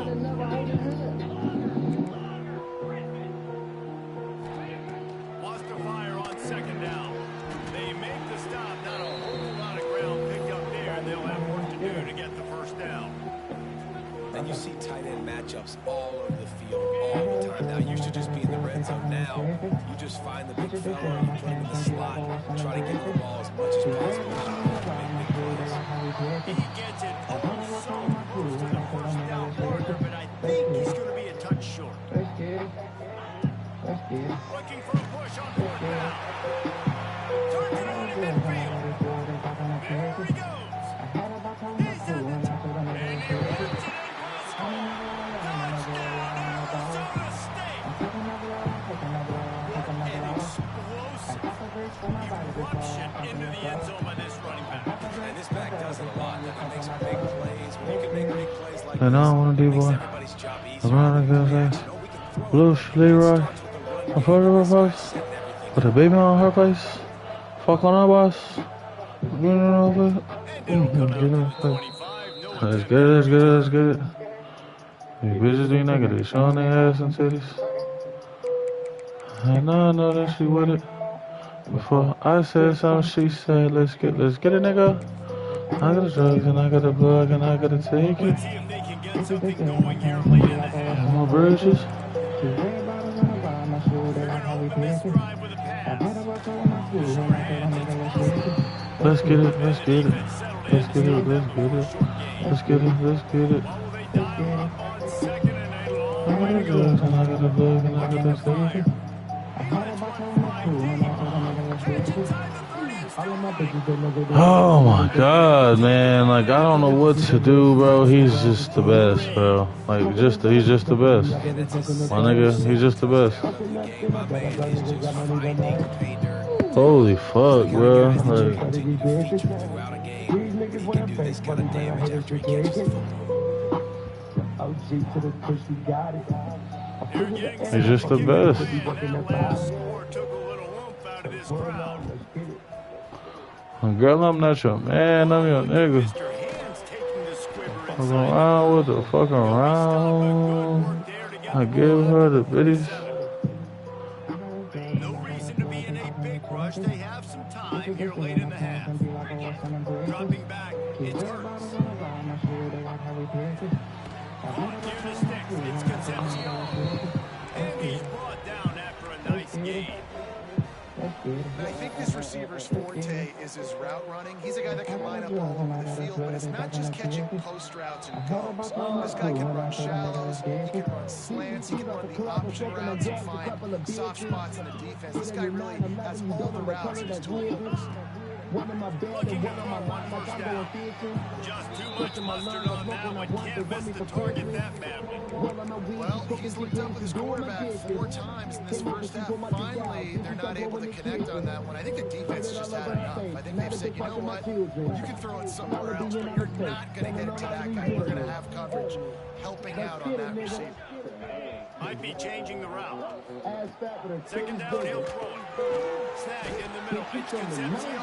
Lost to fire on second down. They make the stop. Not a whole lot of ground picked up there, and they'll have work to do to get the first down. And you see tight end matchups all over the field all the time. Now, it used to just be in the red zone. Now, you just find the big fella, you put him in the slot, try to get the ball as much as possible. Make big plays. He gets it so close to the first down marker, but I think he's going to be a touch short. Looking for a push on fourth down. Turns it on in midfield. There he goes. He's in it. And he runs it across home. Touchdown, Arizona State. An explosive eruption into the end zone by this running back. And this back does it a lot. He makes big plays. When you can make big plays like And I want to do makes boy. everybody's job easier. I'm not gonna say. Blue Leroy. I'm fucking her face. Put a baby on her face. Fuck on her boss. You know, And it'll come out to the 25 That's good, that's good, that's good. These bitches be negative, showing their ass and titties. And I know that she with it. Before I said something, she said, let's get it, nigga. I got the drugs and I got the plug and I gotta take it. Let's see if they can get something going here late in the half. And my bridges. They're going to open this drive with a pass. Shanahan gets Let's get it, let's get it. defense settled Let's in to get it, stop let's that get one it. short gain. Let's get it, let's get it. Oh, they dial him up on second and a I long way got to the go. drugs and I got the plug and I Looking to gotta take fire. it. Let's run five deep. Catch inside the 30 and still going. Oh my god, man. Like, I don't know what to do, bro. He's just the best, bro. Like, he's just the best. My nigga, he's just the best. Holy fuck, bro. Like, They're getting he's set just to the kick off, best. and that last score took a little oomph out of this crowd. Girl, I'm not your man. I'm your nigga. Mr. Hands taking the squibber Fuck inside around with the the 30. fuck He'll be stopped, but good around. work there to get I the ball give out her to the the bitties. 37. No reason to be in a big rush. They have some time here late in the half. Dropping back, it's Hurts. Near the sticks, it's Concepcion. And he's brought down after a nice gain. I think this receiver's forte is his route running. He's a guy that can line up all over the field, but it's not just catching post routes and goes. This guy can run shallows, he can run slants, he can run the option routes and find soft spots in the defense. This guy really has all the routes in his toolbox. Looking to throw on first down. Just too much mustard on that one. Can't miss the target that badly. Well, he's linked up with his quarterback 4 times in this first half. Finally, they're not able to connect on that one. I think the defense just had enough. I think they've said, you know what, you can throw it somewhere else, but you're not going to get it to that guy. We're going to have coverage helping out on that receiver. Might be changing the route. Second down, he'll throw it. Snagged in the middle. It's Concepcion.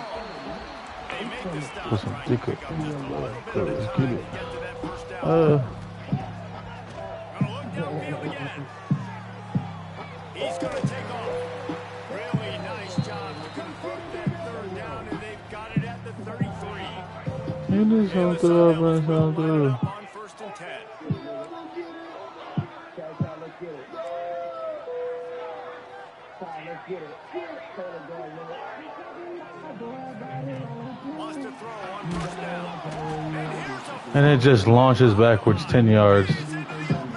They make the stop Put some trying to dick pick up. up just a little bit of Let's time get to it. get to that first down. Gonna look downfield again. He's gonna take off. Really nice job to convert that third down, and they've got it at the 33. You need something through, I bring something through. Up on 1st and 10. Wants to throw on 1st down. And here's a And it just launches backwards 10 yards.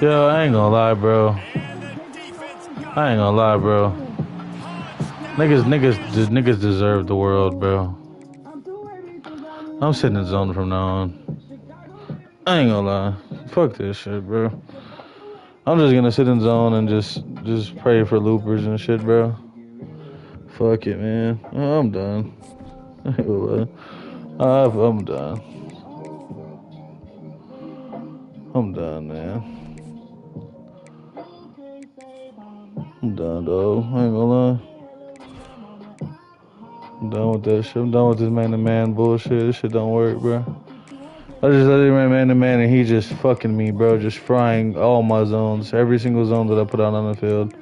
Yo, I ain't gonna lie, bro. and the defense got I ain't gonna lie, bro. Niggas deserve the world, bro. I'm sitting in zone from now on. I ain't gonna lie. Fuck this shit, bro. I'm just gonna sit in zone and just pray for loopers and shit, bro. Fuck it, man. I'm done. I ain't gonna lie. I'm done. I'm done, man. I'm done, dog. I ain't gonna lie. I'm done with that shit. I'm done with this man-to-man bullshit. This shit don't work, bro. I just let him run man-to-man and he just fucking me, bro. Just frying all my zones. Every single zone that I put out on the field.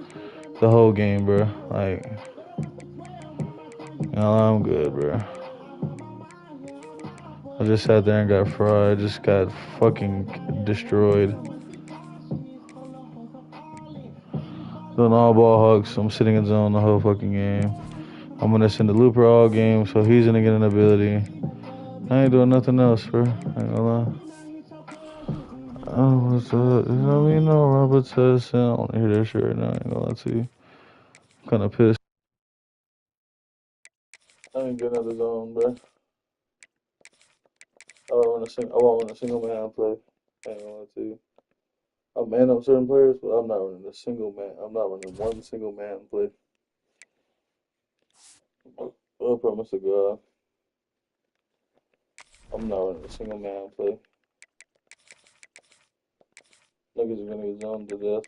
The whole game, bro. Like, you know, I'm good, bro. I just sat there and got fried. Just got fucking destroyed. Doing all ball hugs. I'm sitting in zone the whole fucking game. I'm gonna send the looper all game, so he's gonna get an ability. I ain't doing nothing else, bro. I ain't gonna lie. Oh, what's up? You know me, no Robert says. I don't wanna hear that shit right now. I ain't gonna lie to you. I'm kinda pissed. I ain't getting another zone, bro. I won't run a single man play. I ain't gonna lie to you. I man up certain players, but I'm not running a single man. I'm not running one single man play. I promise to God. I'm not running a single man play. Niggas are gonna get zoned to death.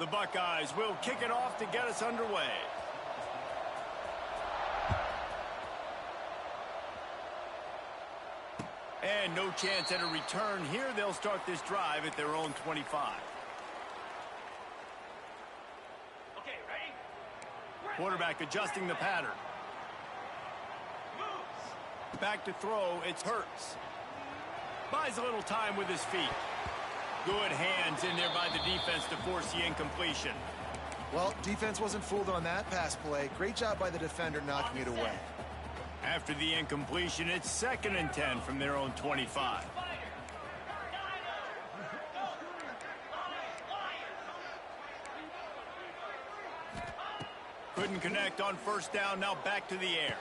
The Buckeyes will kick it off to get us underway. And no chance at a return here. They'll start this drive at their own 25. Okay, ready? Quarterback adjusting the pattern. Back to throw, it's Hurts. Buys a little time with his feet. Good hands in there by the defense to force the incompletion. Well, defense wasn't fooled on that pass play. Great job by the defender knocking it away. After the incompletion, it's 2nd and 10 from their own 25. Couldn't connect on 1st down, now back to the air.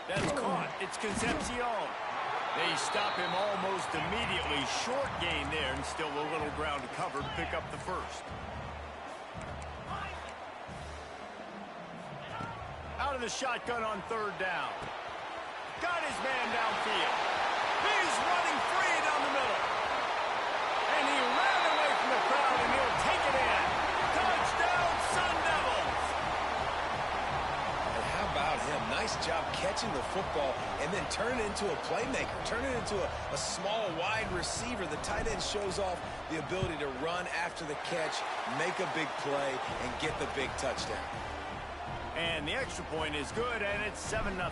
That's caught. It's Concepcion. They stop him almost immediately. Short gain there, and still a little ground to cover to pick up the 1st. Out of the shotgun on 3rd down. Got his man downfield. He's running free down the middle. And he ran away from the crowd, and he'll take it in. Touchdown, Sun Devils! And how about him? Nice job catching the football and then turn it into a playmaker. Turn it into a small, wide receiver. The tight end shows off the ability to run after the catch, make a big play, and get the big touchdown. And the extra point is good, and it's 7-0.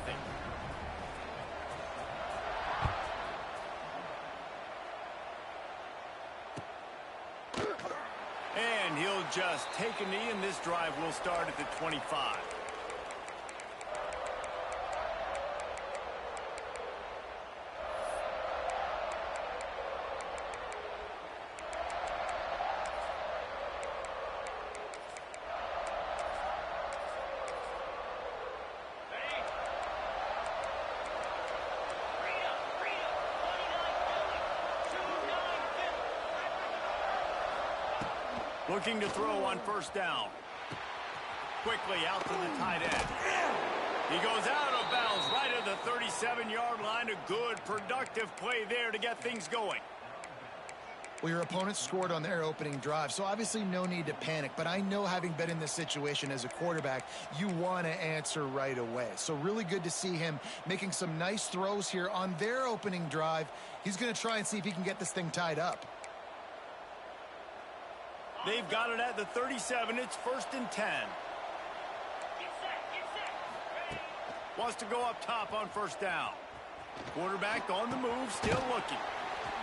And he'll just take a knee, and this drive will start at the 25. Looking to throw on 1st down. Quickly out to the tight end. He goes out of bounds right at the 37-yard line. A good, productive play there to get things going. Well, your opponent scored on their opening drive, so obviously no need to panic. But I know, having been in this situation as a quarterback, you want to answer right away. So really good to see him making some nice throws here on their opening drive. He's going to try and see if he can get this thing tied up. They've got it at the 37. It's 1st and 10. Wants to go up top on 1st down. Quarterback on the move, still looking.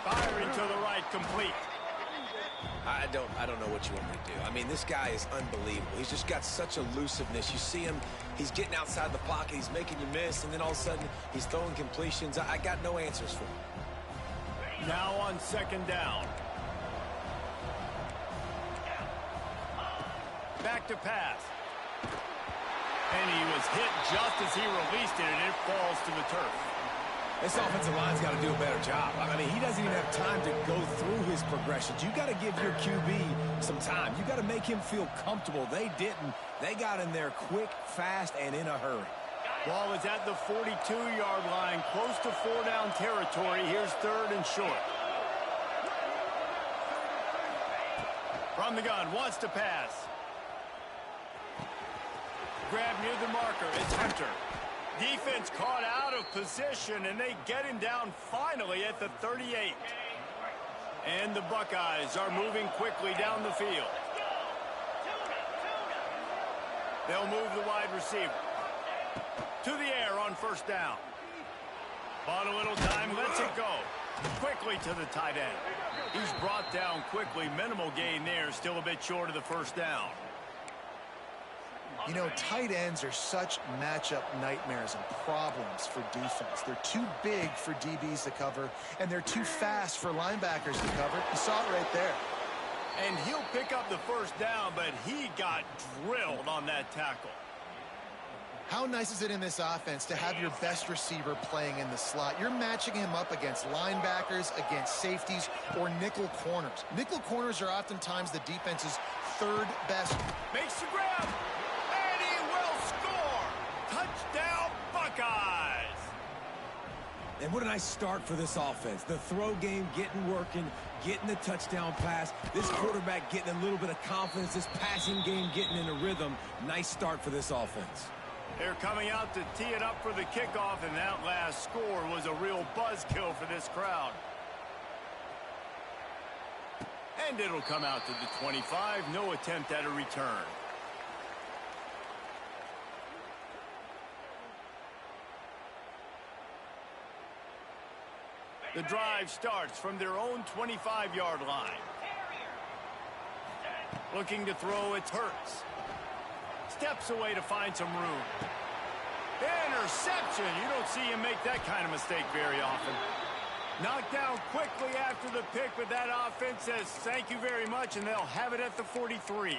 Firing to the right, complete. I don't know what you want me to do. I mean, this guy is unbelievable. He's just got such elusiveness. You see him, he's getting outside the pocket, he's making you miss, and then all of a sudden, he's throwing completions. I got no answers for him. Now on 2nd down. Back to pass. And he was hit just as he released it, and it falls to the turf. This offensive line's got to do a better job. I mean, he doesn't even have time to go through his progressions. You got to give your QB some time. You got to make him feel comfortable. They didn't. They got in there quick, fast, and in a hurry. Ball is at the 42-yard line, close to 4-down territory. Here's 3rd and short. From the gun, wants to pass. Grab near the marker, it's Hunter. Defense caught out of position, and they get him down finally at the 38. And the Buckeyes are moving quickly down the field. They'll move the wide receiver to the air on 1st down. Bought a little time, lets it go. Quickly to the tight end. He's brought down quickly. Minimal gain there, still a bit short of the 1st down. You know, tight ends are such matchup nightmares and problems for defense. They're too big for DBs to cover, and they're too fast for linebackers to cover. You saw it right there. And he'll pick up the 1st down, but he got drilled on that tackle. How nice is it in this offense to have your best receiver playing in the slot? You're matching him up against linebackers, against safeties, or nickel corners. Nickel corners are oftentimes the defense's 3rd best. Makes the grab. Touchdown, Buckeyes! And what a nice start for this offense. The throw game getting working, getting the touchdown pass. This quarterback getting a little bit of confidence. This passing game getting in a rhythm. Nice start for this offense. They're coming out to tee it up for the kickoff, and that last score was a real buzzkill for this crowd. And it'll come out to the 25. No attempt at a return. The drive starts from their own 25-yard line. Looking to throw, it's Hurts. Steps away to find some room. Interception. You don't see him make that kind of mistake very often. Knocked down quickly after the pick, but that offense says thank you very much, and they'll have it at the 43.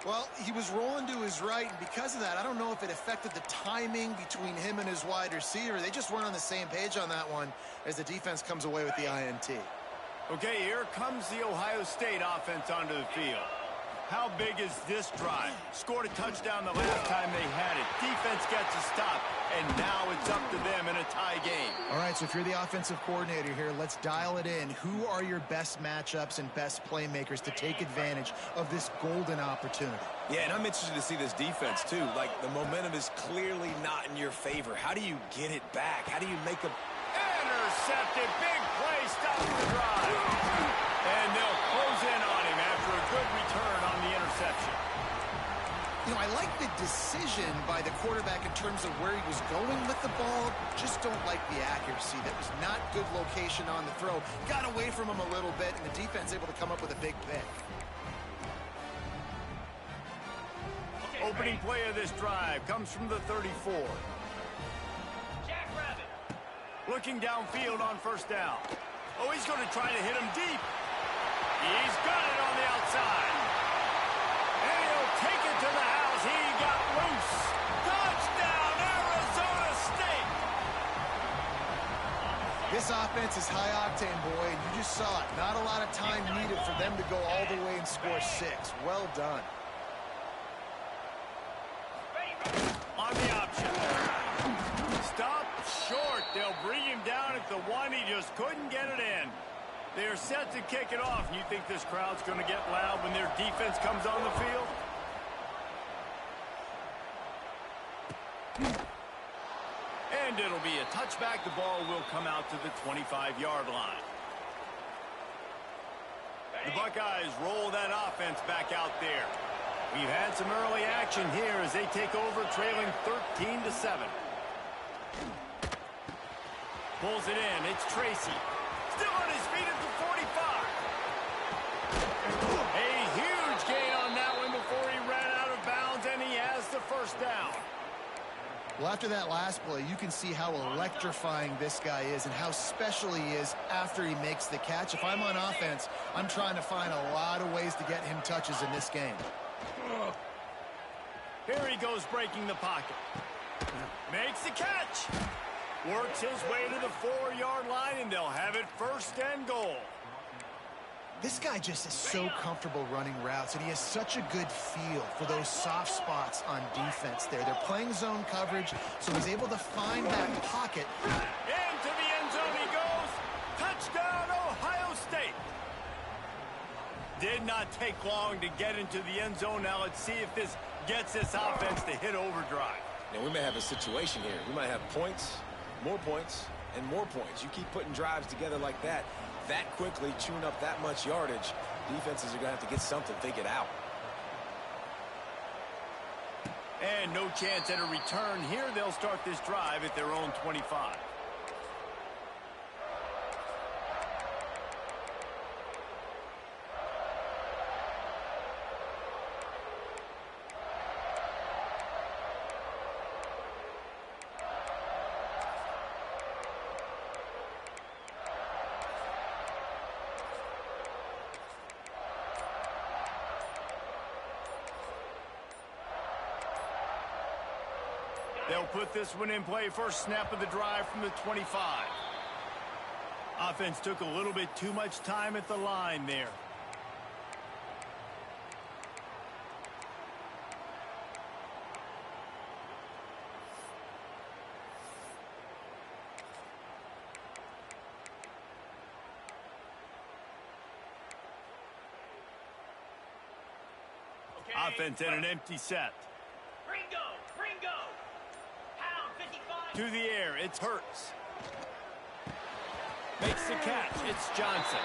Well, he was rolling to his right, and because of that, I don't know if it affected the timing between him and his wide receiver. They just weren't on the same page on that one as the defense comes away with the INT. Okay, here comes the Ohio State offense onto the field. How big is this drive? Scored a touchdown the last time they had it. Defense gets a stop, and now it's up to them in a tie game. All right, so if you're the offensive coordinator here, let's dial it in. Who are your best matchups and best playmakers to take advantage of this golden opportunity? Yeah, and I'm interested to see this defense, too. Like, the momentum is clearly not in your favor. How do you get it back? How do you make a... Intercepted. Big play stops the drive. And they'll close in on him after a good return on the interception. You know, I like the decision by the quarterback in terms of where he was going with the ball. Just don't like the accuracy. That was not good location on the throw. Got away from him a little bit, and the defense able to come up with a big pick. Opening play of this drive comes from the 34. Looking downfield on first down. Oh, he's going to try to hit him deep. He's got it on the outside. And he'll take it to the house. He got loose. Touchdown, Arizona State. This offense is high octane, boy, and you just saw it. Not a lot of time needed for them to go all the way and score 6. Well done. On the option. Stop short. They'll bring him down at the 1. He just couldn't get it in. They're set to kick it off. You think this crowd's going to get loud when their defense comes on the field? And it'll be a touchback. The ball will come out to the 25-yard line. The Buckeyes roll that offense back out there. We've had some early action here as they take over trailing 13-7. Pulls it in. It's Tracy. Still on his feet at the 45. A huge gain on that one before he ran out of bounds, and he has the first down. Well, after that last play, you can see how electrifying this guy is and how special he is after he makes the catch. If I'm on offense, I'm trying to find a lot of ways to get him touches in this game. Here he goes breaking the pocket. Makes the catch. Works his way to the 4-yard line, and they'll have it first and goal. This guy just is so comfortable running routes, and he has such a good feel for those soft spots on defense there. They're playing zone coverage, so he's able to find that pocket. Into the end zone he goes. Touchdown, Ohio State. Did not take long to get into the end zone. Now let's see if this gets this offense to hit overdrive. Now, we may have a situation here. We might have points, more points, and more points. You keep putting drives together like that quickly, chewing up that much yardage, defenses are going to have to get something, think it out. And no chance at a return here. They'll start this drive at their own 25. They'll put this one in play. First snap of the drive from the 25. Offense took a little bit too much time at the line there. Offense in an empty set. To the air, it's Hurts. Makes the catch, it's Johnson.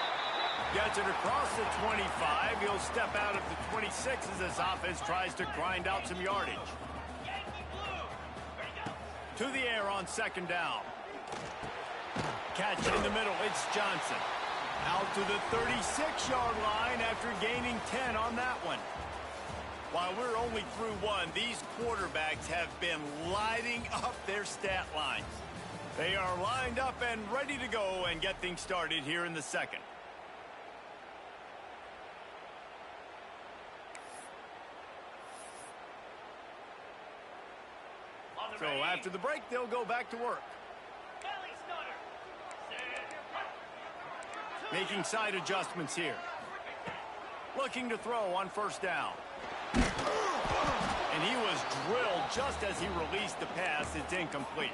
Gets it across the 25. He'll step out of the 26 as this offense tries to grind out some yardage. To the air on second down. Catch in the middle, it's Johnson. Out to the 36-yard line after gaining 10 on that one. While we're only through one, these quarterbacks have been lighting up their stat lines. They are lined up and ready to go and get things started here in the second. So after the break, they'll go back to work. Making side adjustments here. Looking to throw on first down. And he was drilled just as he released the pass. It's incomplete.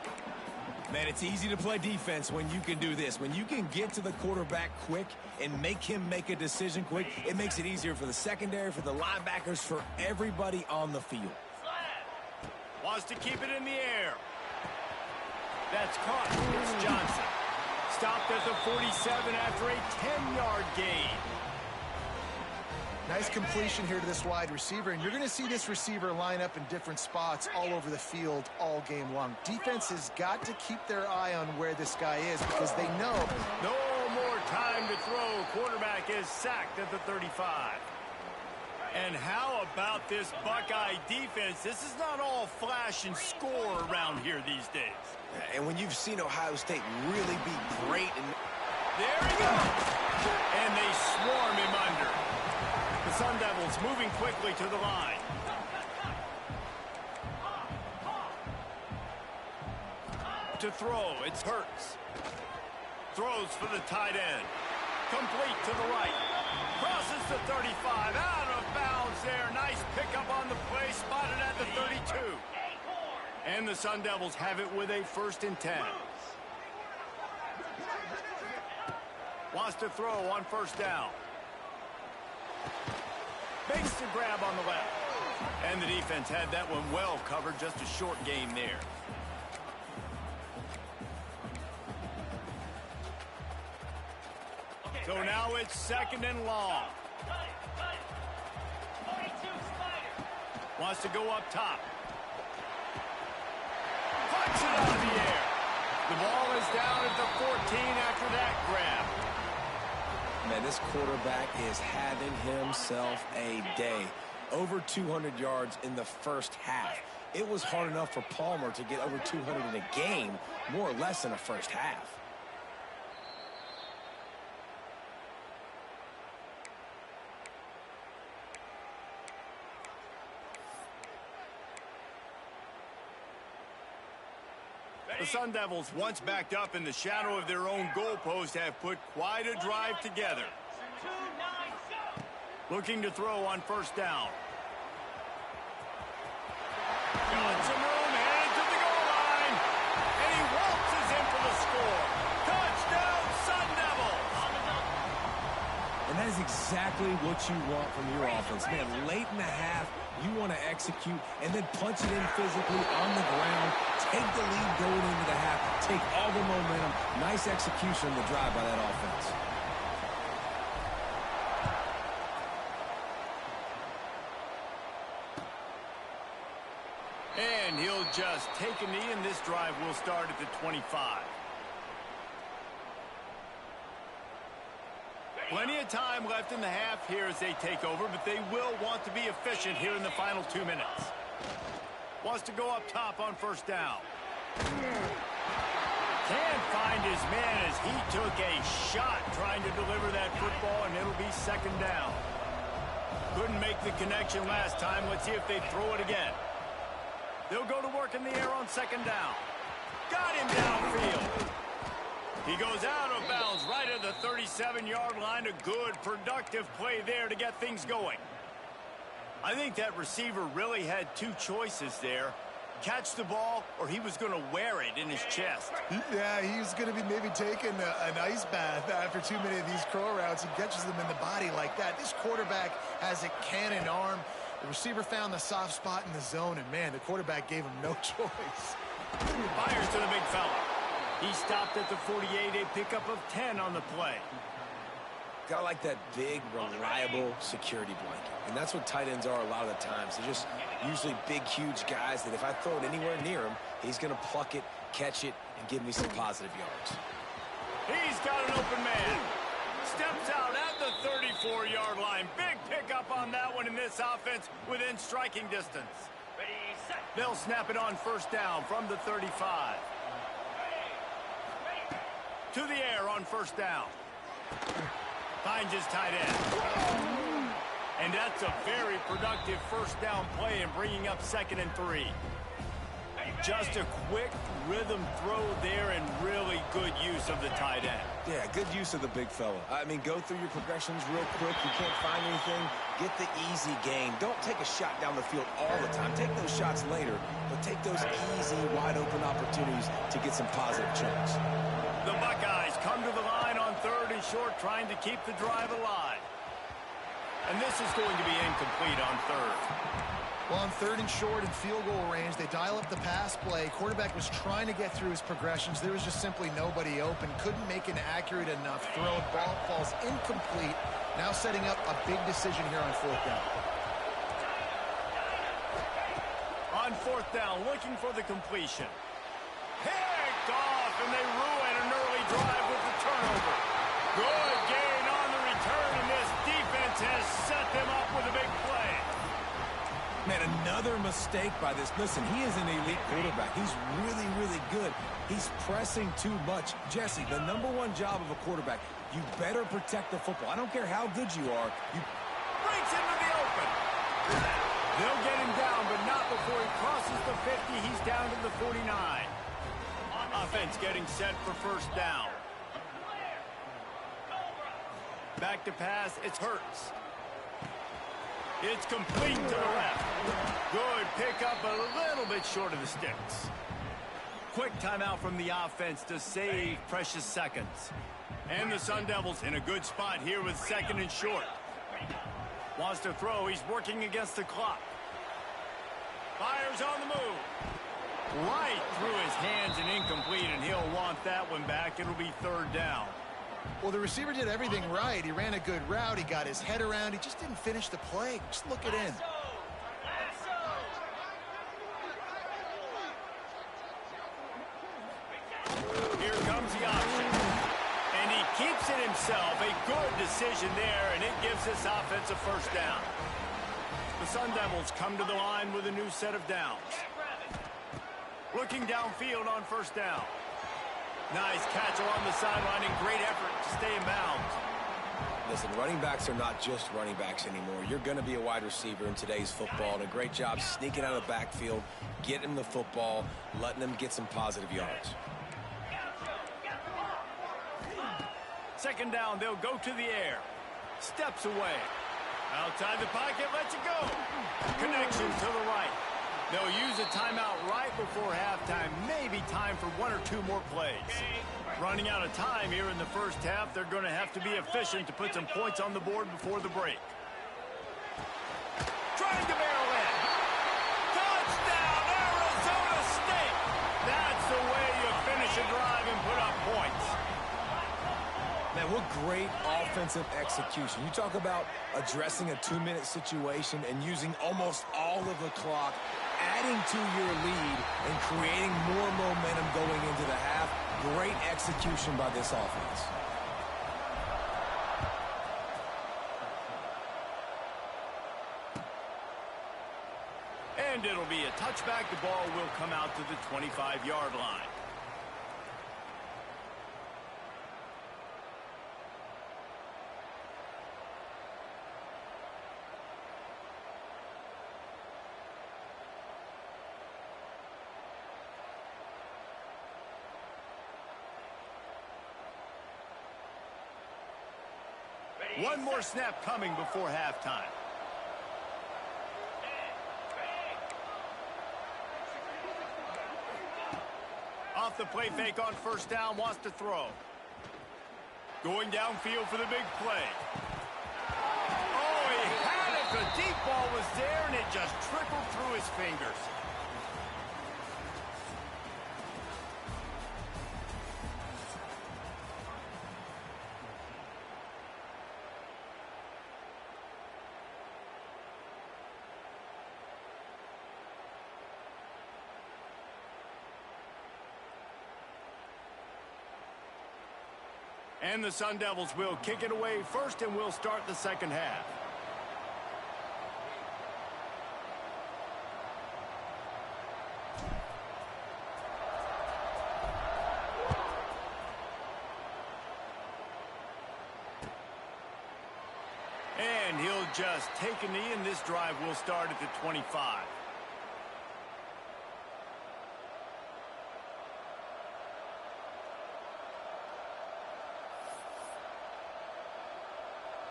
Man, it's easy to play defense when you can do this. When you can get to the quarterback quick and make him make a decision quick, it makes it easier for the secondary, for the linebackers, for everybody on the field. Wants to keep it in the air. That's caught. It's Johnson. Stopped at the 47 after a 10-yard gain. Nice completion here to this wide receiver, and you're going to see this receiver line up in different spots all over the field all game long. Defense has got to keep their eye on where this guy is because they know. No more time to throw. Quarterback is sacked at the 35. And how about this Buckeye defense? This is not all flash and score around here these days. And when you've seen Ohio State really be great. There he goes. And they swarm him under. The Sun Devils moving quickly to the line. To throw, it's Hurts. Throws for the tight end. Complete to the right. Crosses the 35. Out of bounds there. Nice pickup on the play. Spotted at the 32. And the Sun Devils have it with a 1st and 10. Wants to throw on first down. Makes the grab on the left. And the defense had that one well covered. Just a short gain there. So now it's 2nd and long. Wants to go up top. Punch it out of the air. The ball is down at the 14 after that grab. Man, this quarterback is having himself a day. Over 200 yards in the first half. It was hard enough for Palmer to get over 200 in a game, more or less in the first half. The Sun Devils, once backed up in the shadow of their own goalpost, have put quite a drive together. Looking to throw on first down. Got some room, headed to the goal line. And he waltzes in for the score. Touchdown, Sun Devils! And that is exactly what you want from your offense. Man, late in the half, you want to execute and then punch it in physically on the ground. Take the lead going into the half. Take all the momentum. Nice execution on the drive by that offense. And he'll just take a knee, and this drive will start at the 25. Plenty of time left in the half here as they take over, but they will want to be efficient here in the final 2 minutes. Wants to go up top on first down. Can't find his man as he took a shot trying to deliver that football, and it'll be 2nd down. Couldn't make the connection last time. Let's see if they throw it again. They'll go to work in the air on 2nd down. Got him downfield. He goes out of bounds right at the 37-yard line. A good, productive play there to get things going. I think that receiver really had 2 choices there. Catch the ball, or he was going to wear it in his chest. Yeah, he's going to be maybe taking an ice bath after too many of these crow routes. He catches them in the body like that. This quarterback has a cannon arm. The receiver found the soft spot in the zone, and, man, the quarterback gave him no choice. Fires to the big fella. He stopped at the 48, a pickup of 10 on the play. Got like that big, reliable security blanket. And that's what tight ends are a lot of the times. They're just usually big, huge guys that if I throw it anywhere near him, he's going to pluck it, catch it, and give me some positive yards. He's got an open man. Steps out at the 34-yard line. Big pickup on that one in this offense within striking distance. They'll snap it on first down from the 35. To the air on first down. Finds his tight end. And that's a very productive first down play in bringing up 2nd and 3. Just a quick rhythm throw there and really good use of the tight end. Yeah, good use of the big fella. I mean, go through your progressions real quick. You can't find anything. Get the easy gain. Don't take a shot down the field all the time. Take those shots later, but take those easy, wide-open opportunities to get some positive chunks. The Buckeyes come to the line on 3rd and short, trying to keep the drive alive. And this is going to be incomplete on 3rd. Well, on 3rd and short in field goal range, they dial up the pass play. Quarterback was trying to get through his progressions. There was just simply nobody open. Couldn't make an accurate enough throw. Ball falls incomplete. Now setting up a big decision here on 4th down. On 4th down, looking for the completion. Picked off, and they ruin an early drive with the turnover. Good gain on the return, and this defense has set them up with a big play. Man, another mistake by this. Listen, he is an elite quarterback. He's really, really good. He's pressing too much. Jesse, the #1 job of a quarterback, you better protect the football. I don't care how good you are. You breaks into the open. They'll get him down, but not before he crosses the 50. He's down to the 49. Offense getting set for first down. Back to pass. It's Hurts. It's complete to the left. Good pickup, a little bit short of the sticks. Quick timeout from the offense to save precious seconds. And the Sun Devils in a good spot here with 2nd and short. Wants to throw. He's working against the clock. Fires on the move. Right through his hands and incomplete, and he'll want that one back. It'll be 3rd down. Well, the receiver did everything right. He ran a good route. He got his head around. He just didn't finish the play. Just look it in. Here comes the option. And he keeps it himself. A good decision there, and it gives this offense a first down. The Sun Devils come to the line with a new set of downs. Looking downfield on first down. Nice catch along the sideline and great effort to stay in bounds. Listen, running backs are not just running backs anymore. You're going to be a wide receiver in today's football, and a great job sneaking out of the backfield, getting them the football, letting them get some positive yards. 2nd down, they'll go to the air. Steps away. Outside the pocket, lets it go. Connection to the right. They'll use a timeout right before halftime. Maybe time for 1 or 2 more plays. Running out of time here in the first half. They're going to have to be efficient to put some points on the board before the break. Trying to barrel in. Touchdown, Arizona State. That's the way you finish a drive and put up points. Man, what great offensive execution. You talk about addressing a 2-minute situation and using almost all of the clock, adding to your lead and creating more momentum going into the half. Great execution by this offense. And it'll be a touchback. The ball will come out to the 25-yard line. One more snap coming before halftime. Off the play fake on first down, wants to throw. Going downfield for the big play. Oh, he had it The deep ball was there, and it just trickled through his fingers. And the Sun Devils will kick it away first, and we'll start the second half. And he'll just take a knee, and this drive will start at the 25.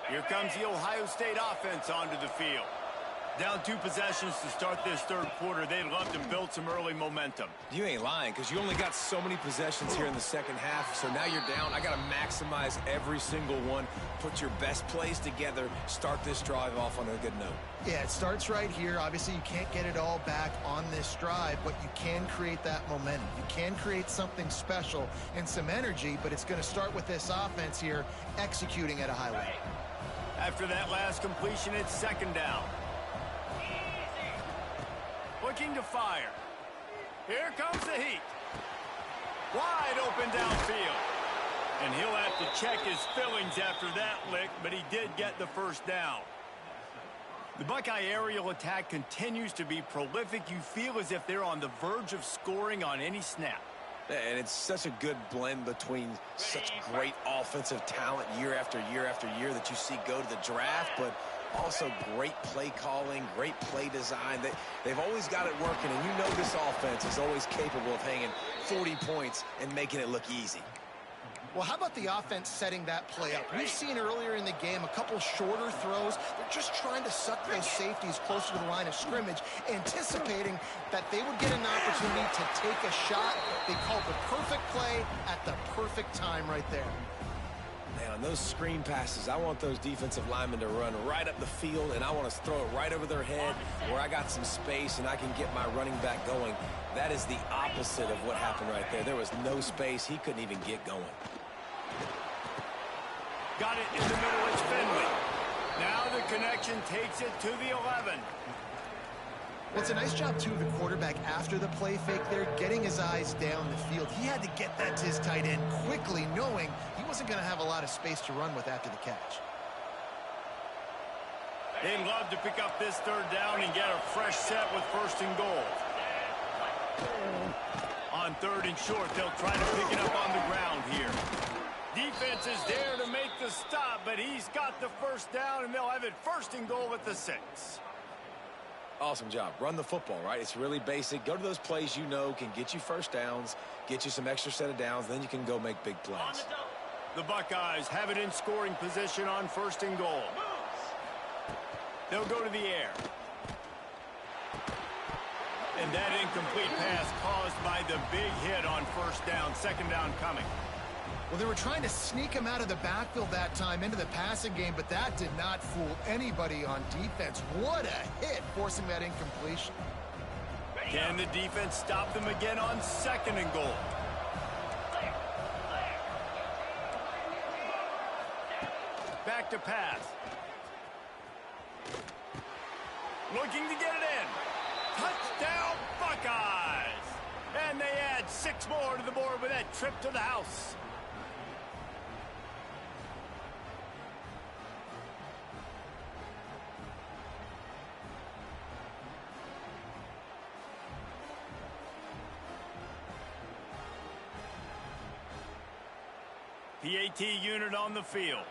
Here comes the Ohio State offense onto the field. Down 2 possessions to start this third quarter. They'd love to build some early momentum. You ain't lying, because you only got so many possessions here in the second half, so now you're down. I got to maximize every single one, put your best plays together, start this drive off on a good note. Yeah, it starts right here. Obviously, you can't get it all back on this drive, but you can create that momentum. You can create something special and some energy, but it's going to start with this offense here executing at a high level. After that last completion, it's second down. Looking to fire. Here comes the heat. Wide open downfield. And he'll have to check his fillings after that lick, but he did get the first down. The Buckeye aerial attack continues to be prolific. You feel as if they're on the verge of scoring on any snap. And it's such a good blend between such great offensive talent year after year after year that you see go to the draft, but also great play calling, great play design. They've always got it working, and you know this offense is always capable of hanging 40 points and making it look easy. Well, how about the offense setting that play up? We've seen earlier in the game a couple shorter throws. They're just trying to suck those safeties closer to the line of scrimmage, anticipating that they would get an opportunity to take a shot. They called the perfect play at the perfect time right there. Man, on those screen passes, I want those defensive linemen to run right up the field, and I want to throw it right over their head where I got some space and I can get my running back going. That is the opposite of what happened right there. There was no space. He couldn't even get going. Got it in the middle, it's Finley. Now the connection takes it to the 11. Well, it's a nice job, too, of the quarterback after the play fake there, getting his eyes down the field. He had to get that to his tight end quickly, knowing he wasn't going to have a lot of space to run with after the catch. They'd love to pick up this third down and get a fresh set with first and goal. On third and short, they'll try to pick it up on the ground here. Defense is there to make the stop, but he's got the first down, and they'll have it first and goal at the 6. Awesome job. Run the football, right? It's really basic. Go to those plays you know can get you first downs, get you some extra set of downs, then you can go make big plays. The Buckeyes have it in scoring position on first and goal. They'll go to the air. And that incomplete pass caused by the big hit on first down. Second down coming. Well, they were trying to sneak him out of the backfield that time into the passing game, but that did not fool anybody on defense. What a hit, forcing that incompletion. Can the defense stop them again on second and goal? Back to pass. Looking to get it in. Touchdown, Buckeyes! And they add 6 more to the board with that trip to the house. PAT unit on the field.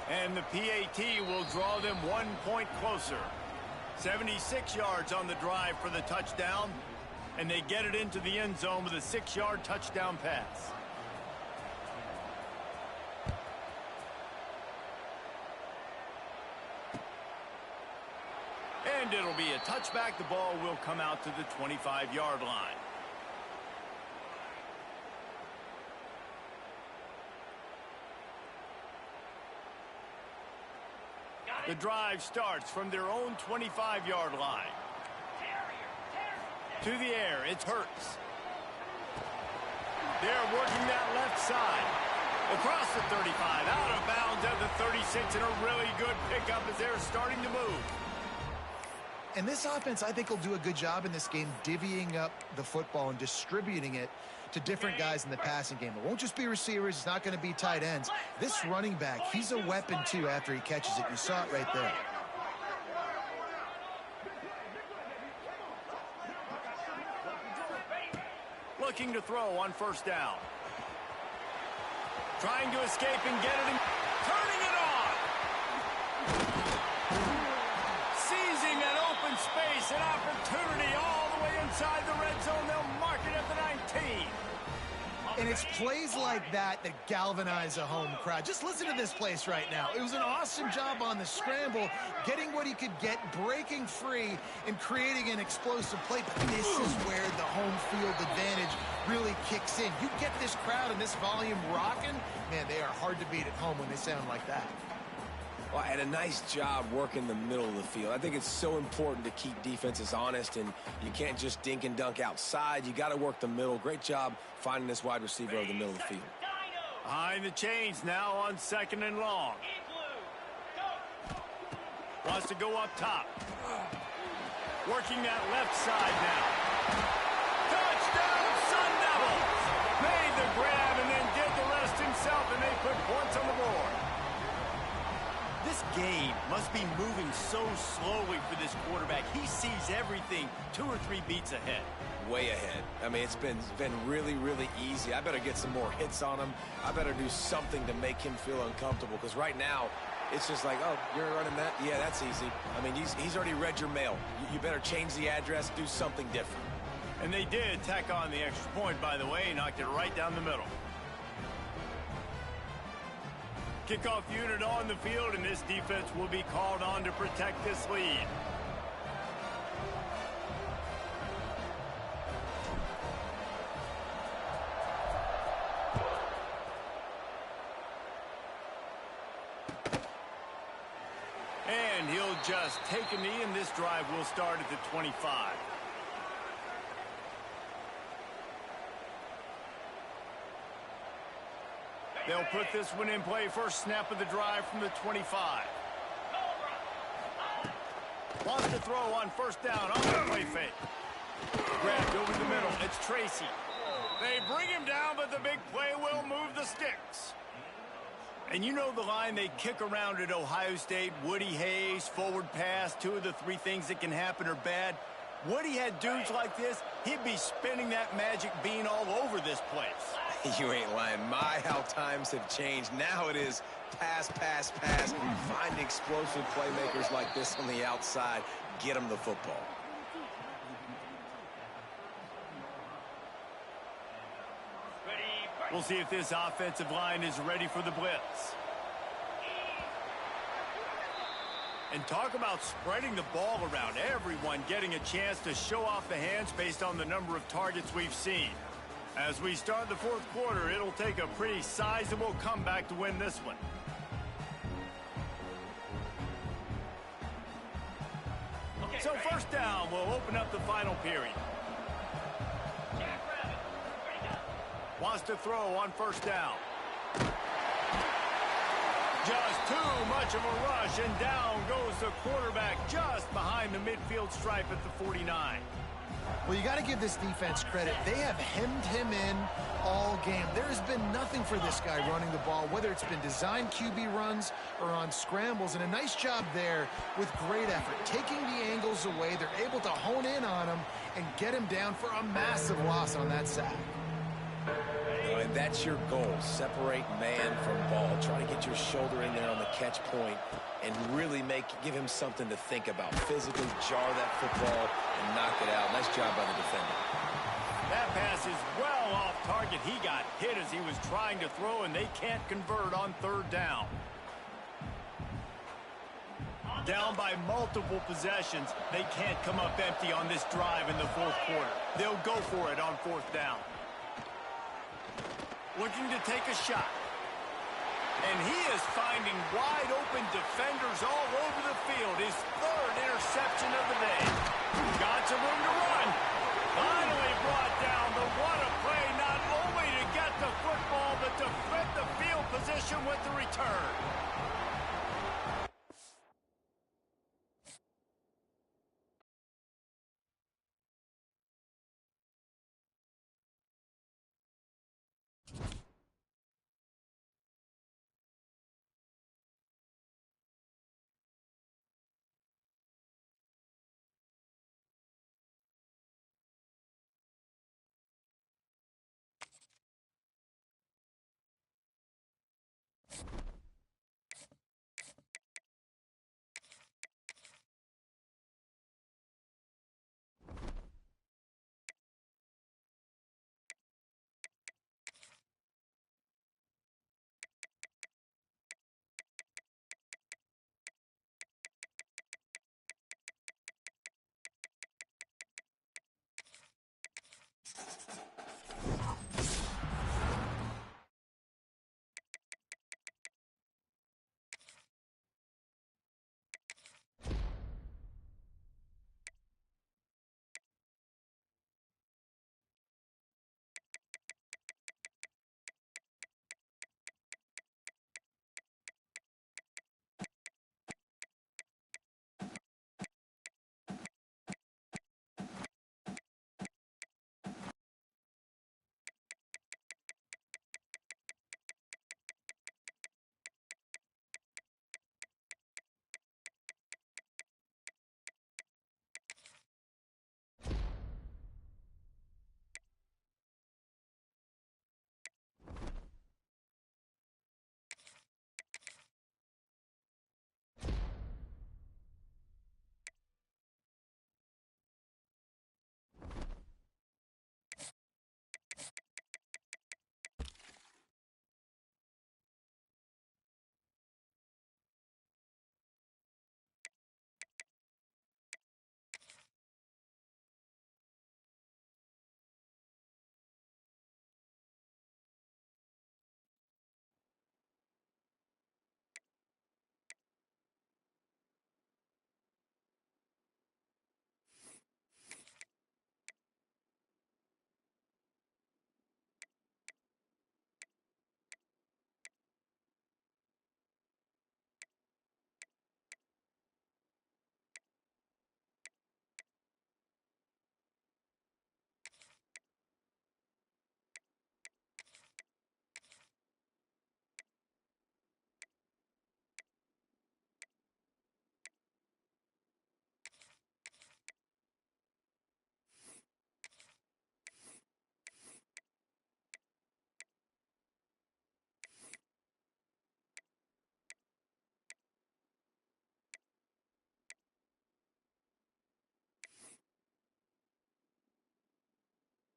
And the PAT will draw them 1 point closer. 76 yards on the drive for the touchdown, and they get it into the end zone with a 6-yard touchdown pass. And it'll be a touchback. The ball will come out to the 25-yard line. The drive starts from their own 25-yard line. To the air, it's Hurts. They're working that left side. Across the 35, out of bounds at the 36, and a really good pickup as they're starting to move. And this offense, I think, will do a good job in this game divvying up the football and distributing it to different guys in the passing game. It won't just be receivers. It's not going to be tight ends. This running back, he's a weapon, too, after he catches it. You saw it right there. Looking to throw on first down. Trying to escape and get it, and turning it on. Seizing an open space, an opportunity all the way inside the red zone. They'll mark it at the 19. And it's plays like that that galvanize a home crowd. Just listen to this place right now. It was an awesome job on the scramble, getting what he could get, breaking free, and creating an explosive play. But this is where the home field advantage really kicks in. You get this crowd and this volume rocking, man, they are hard to beat at home when they sound like that. Well, and a nice job working the middle of the field. I think it's so important to keep defenses honest, and you can't just dink and dunk outside. You got to work the middle. Great job finding this wide receiver over the middle of the field. Behind the chains now on 2nd and long. Wants to go up top. Working that left side now. Touchdown, Sun Devils! Made the grab and then did the rest himself, and they put points on the board. This game must be moving so slowly for this quarterback. He sees everything 2 or 3 beats ahead. Way ahead. I mean, it's been really, really easy. I better get some more hits on him. I better do something to make him feel uncomfortable, because right now, it's just like, oh, you're running that? Yeah, that's easy. I mean, he's already read your mail. You better change the address, do something different. And they did tack on the extra point, by the way, knocked it right down the middle. Kickoff unit on the field, and this defense will be called on to protect this lead. And he'll just take a knee, and this drive will start at the 25. They'll put this one in play. First snap of the drive from the 25. Wants to throw on first down on the play fake. Grabbed over the middle. It's Tracy. They bring him down, but the big play will move the sticks. And you know the line they kick around at Ohio State, Woody Hayes, forward pass, 2 of the 3 things that can happen are bad. Woody had dudes like this, he'd be spinning that magic bean all over this place. You ain't lying. My, how times have changed. Now it is pass, pass, pass. Find explosive playmakers like this on the outside. Get them the football. We'll see if this offensive line is ready for the blitz. And talk about spreading the ball around. Everyone getting a chance to show off the hands based on the number of targets we've seen. As we start the 4th quarter, it'll take a pretty sizable comeback to win this one. So first down will open up the final period. Wants to throw on first down. Just too much of a rush, and down goes the quarterback just behind the midfield stripe at the 49. Well, you got to give this defense credit. They have hemmed him in all game. There has been nothing for this guy running the ball, whether it's been designed QB runs or on scrambles, and a nice job there with great effort. Taking the angles away, they're able to hone in on him and get him down for a massive loss on that sack. And that's your goal. Separate man from ball. Try to get your shoulder in there on the catch point and really give him something to think about. Physically jar that football and knock it out. Nice job by the defender. That pass is well off target. He got hit as he was trying to throw, and they can't convert on 3rd down. Down by multiple possessions. They can't come up empty on this drive in the 4th quarter. They'll go for it on 4th down. Looking to take a shot. And he is finding wide open defenders all over the field. His third interception of the day. Got some room to run. Finally brought down. The what a play, not only to get the football, but to flip the field position with the return.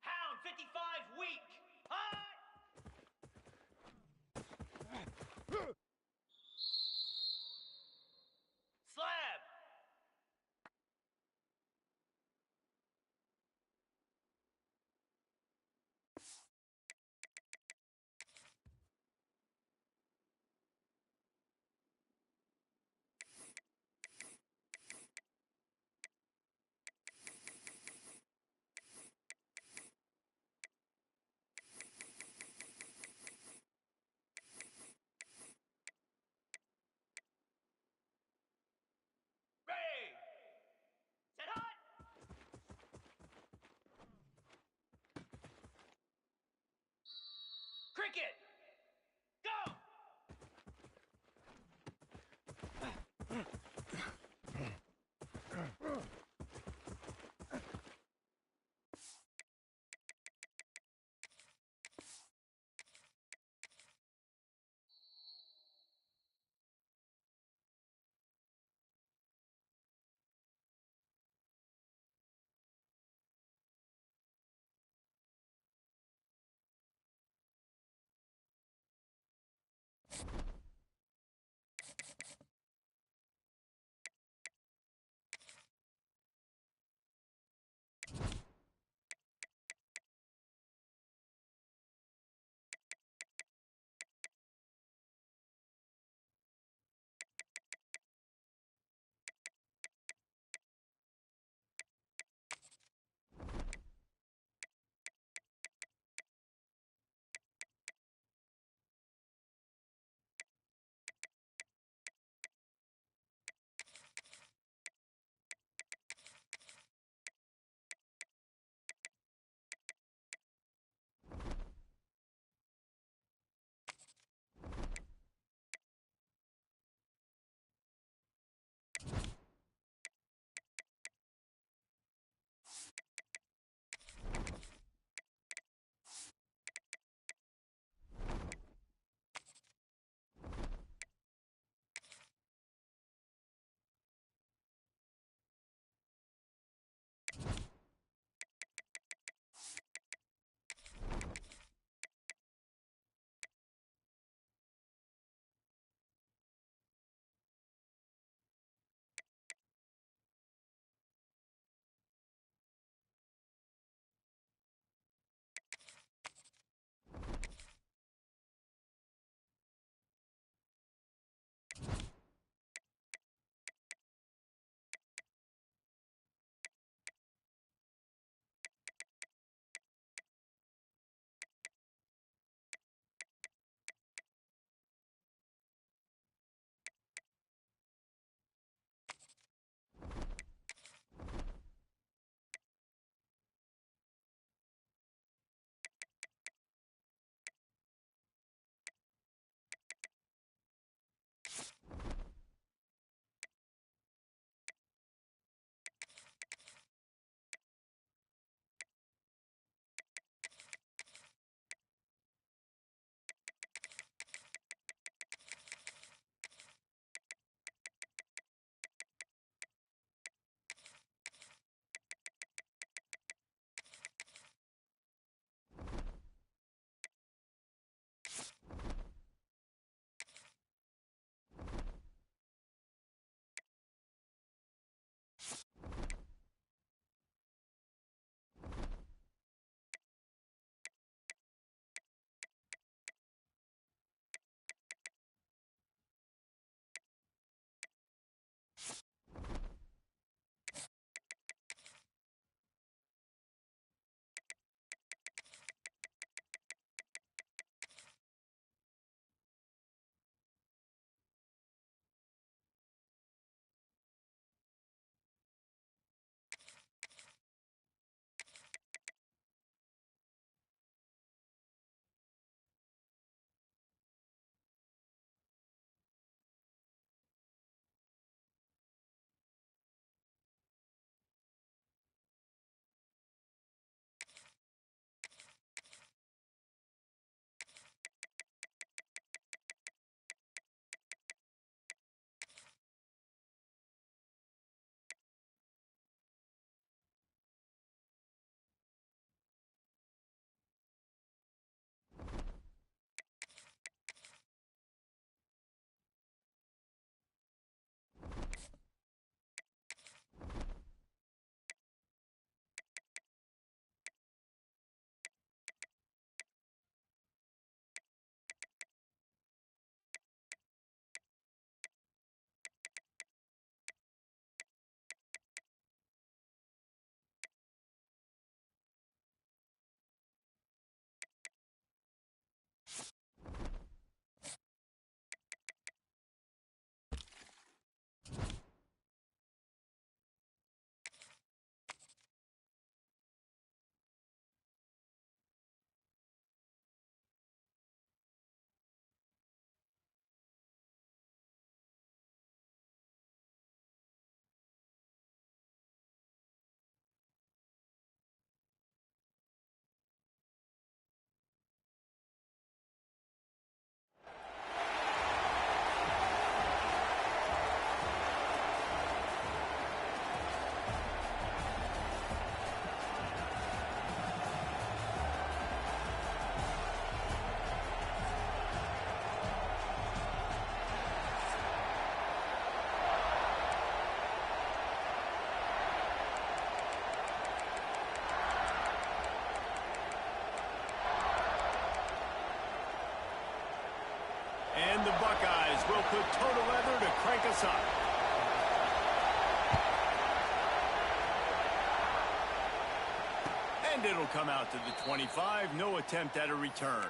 Hound 55 weak. High. Slab. Ray. Set hot. Cricket. Go. And the Buckeyes will put total leather to crank us up. And it'll come out to the 25. No attempt at a return.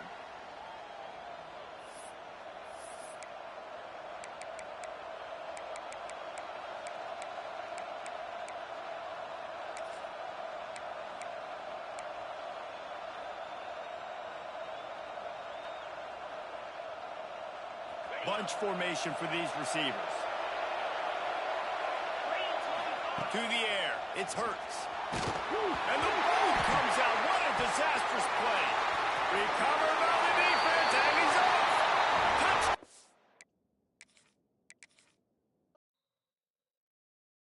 Bunch formation for these receivers. To the air. It's Hurts. And the ball comes out. What a disastrous play. Recovered by the defense, and he's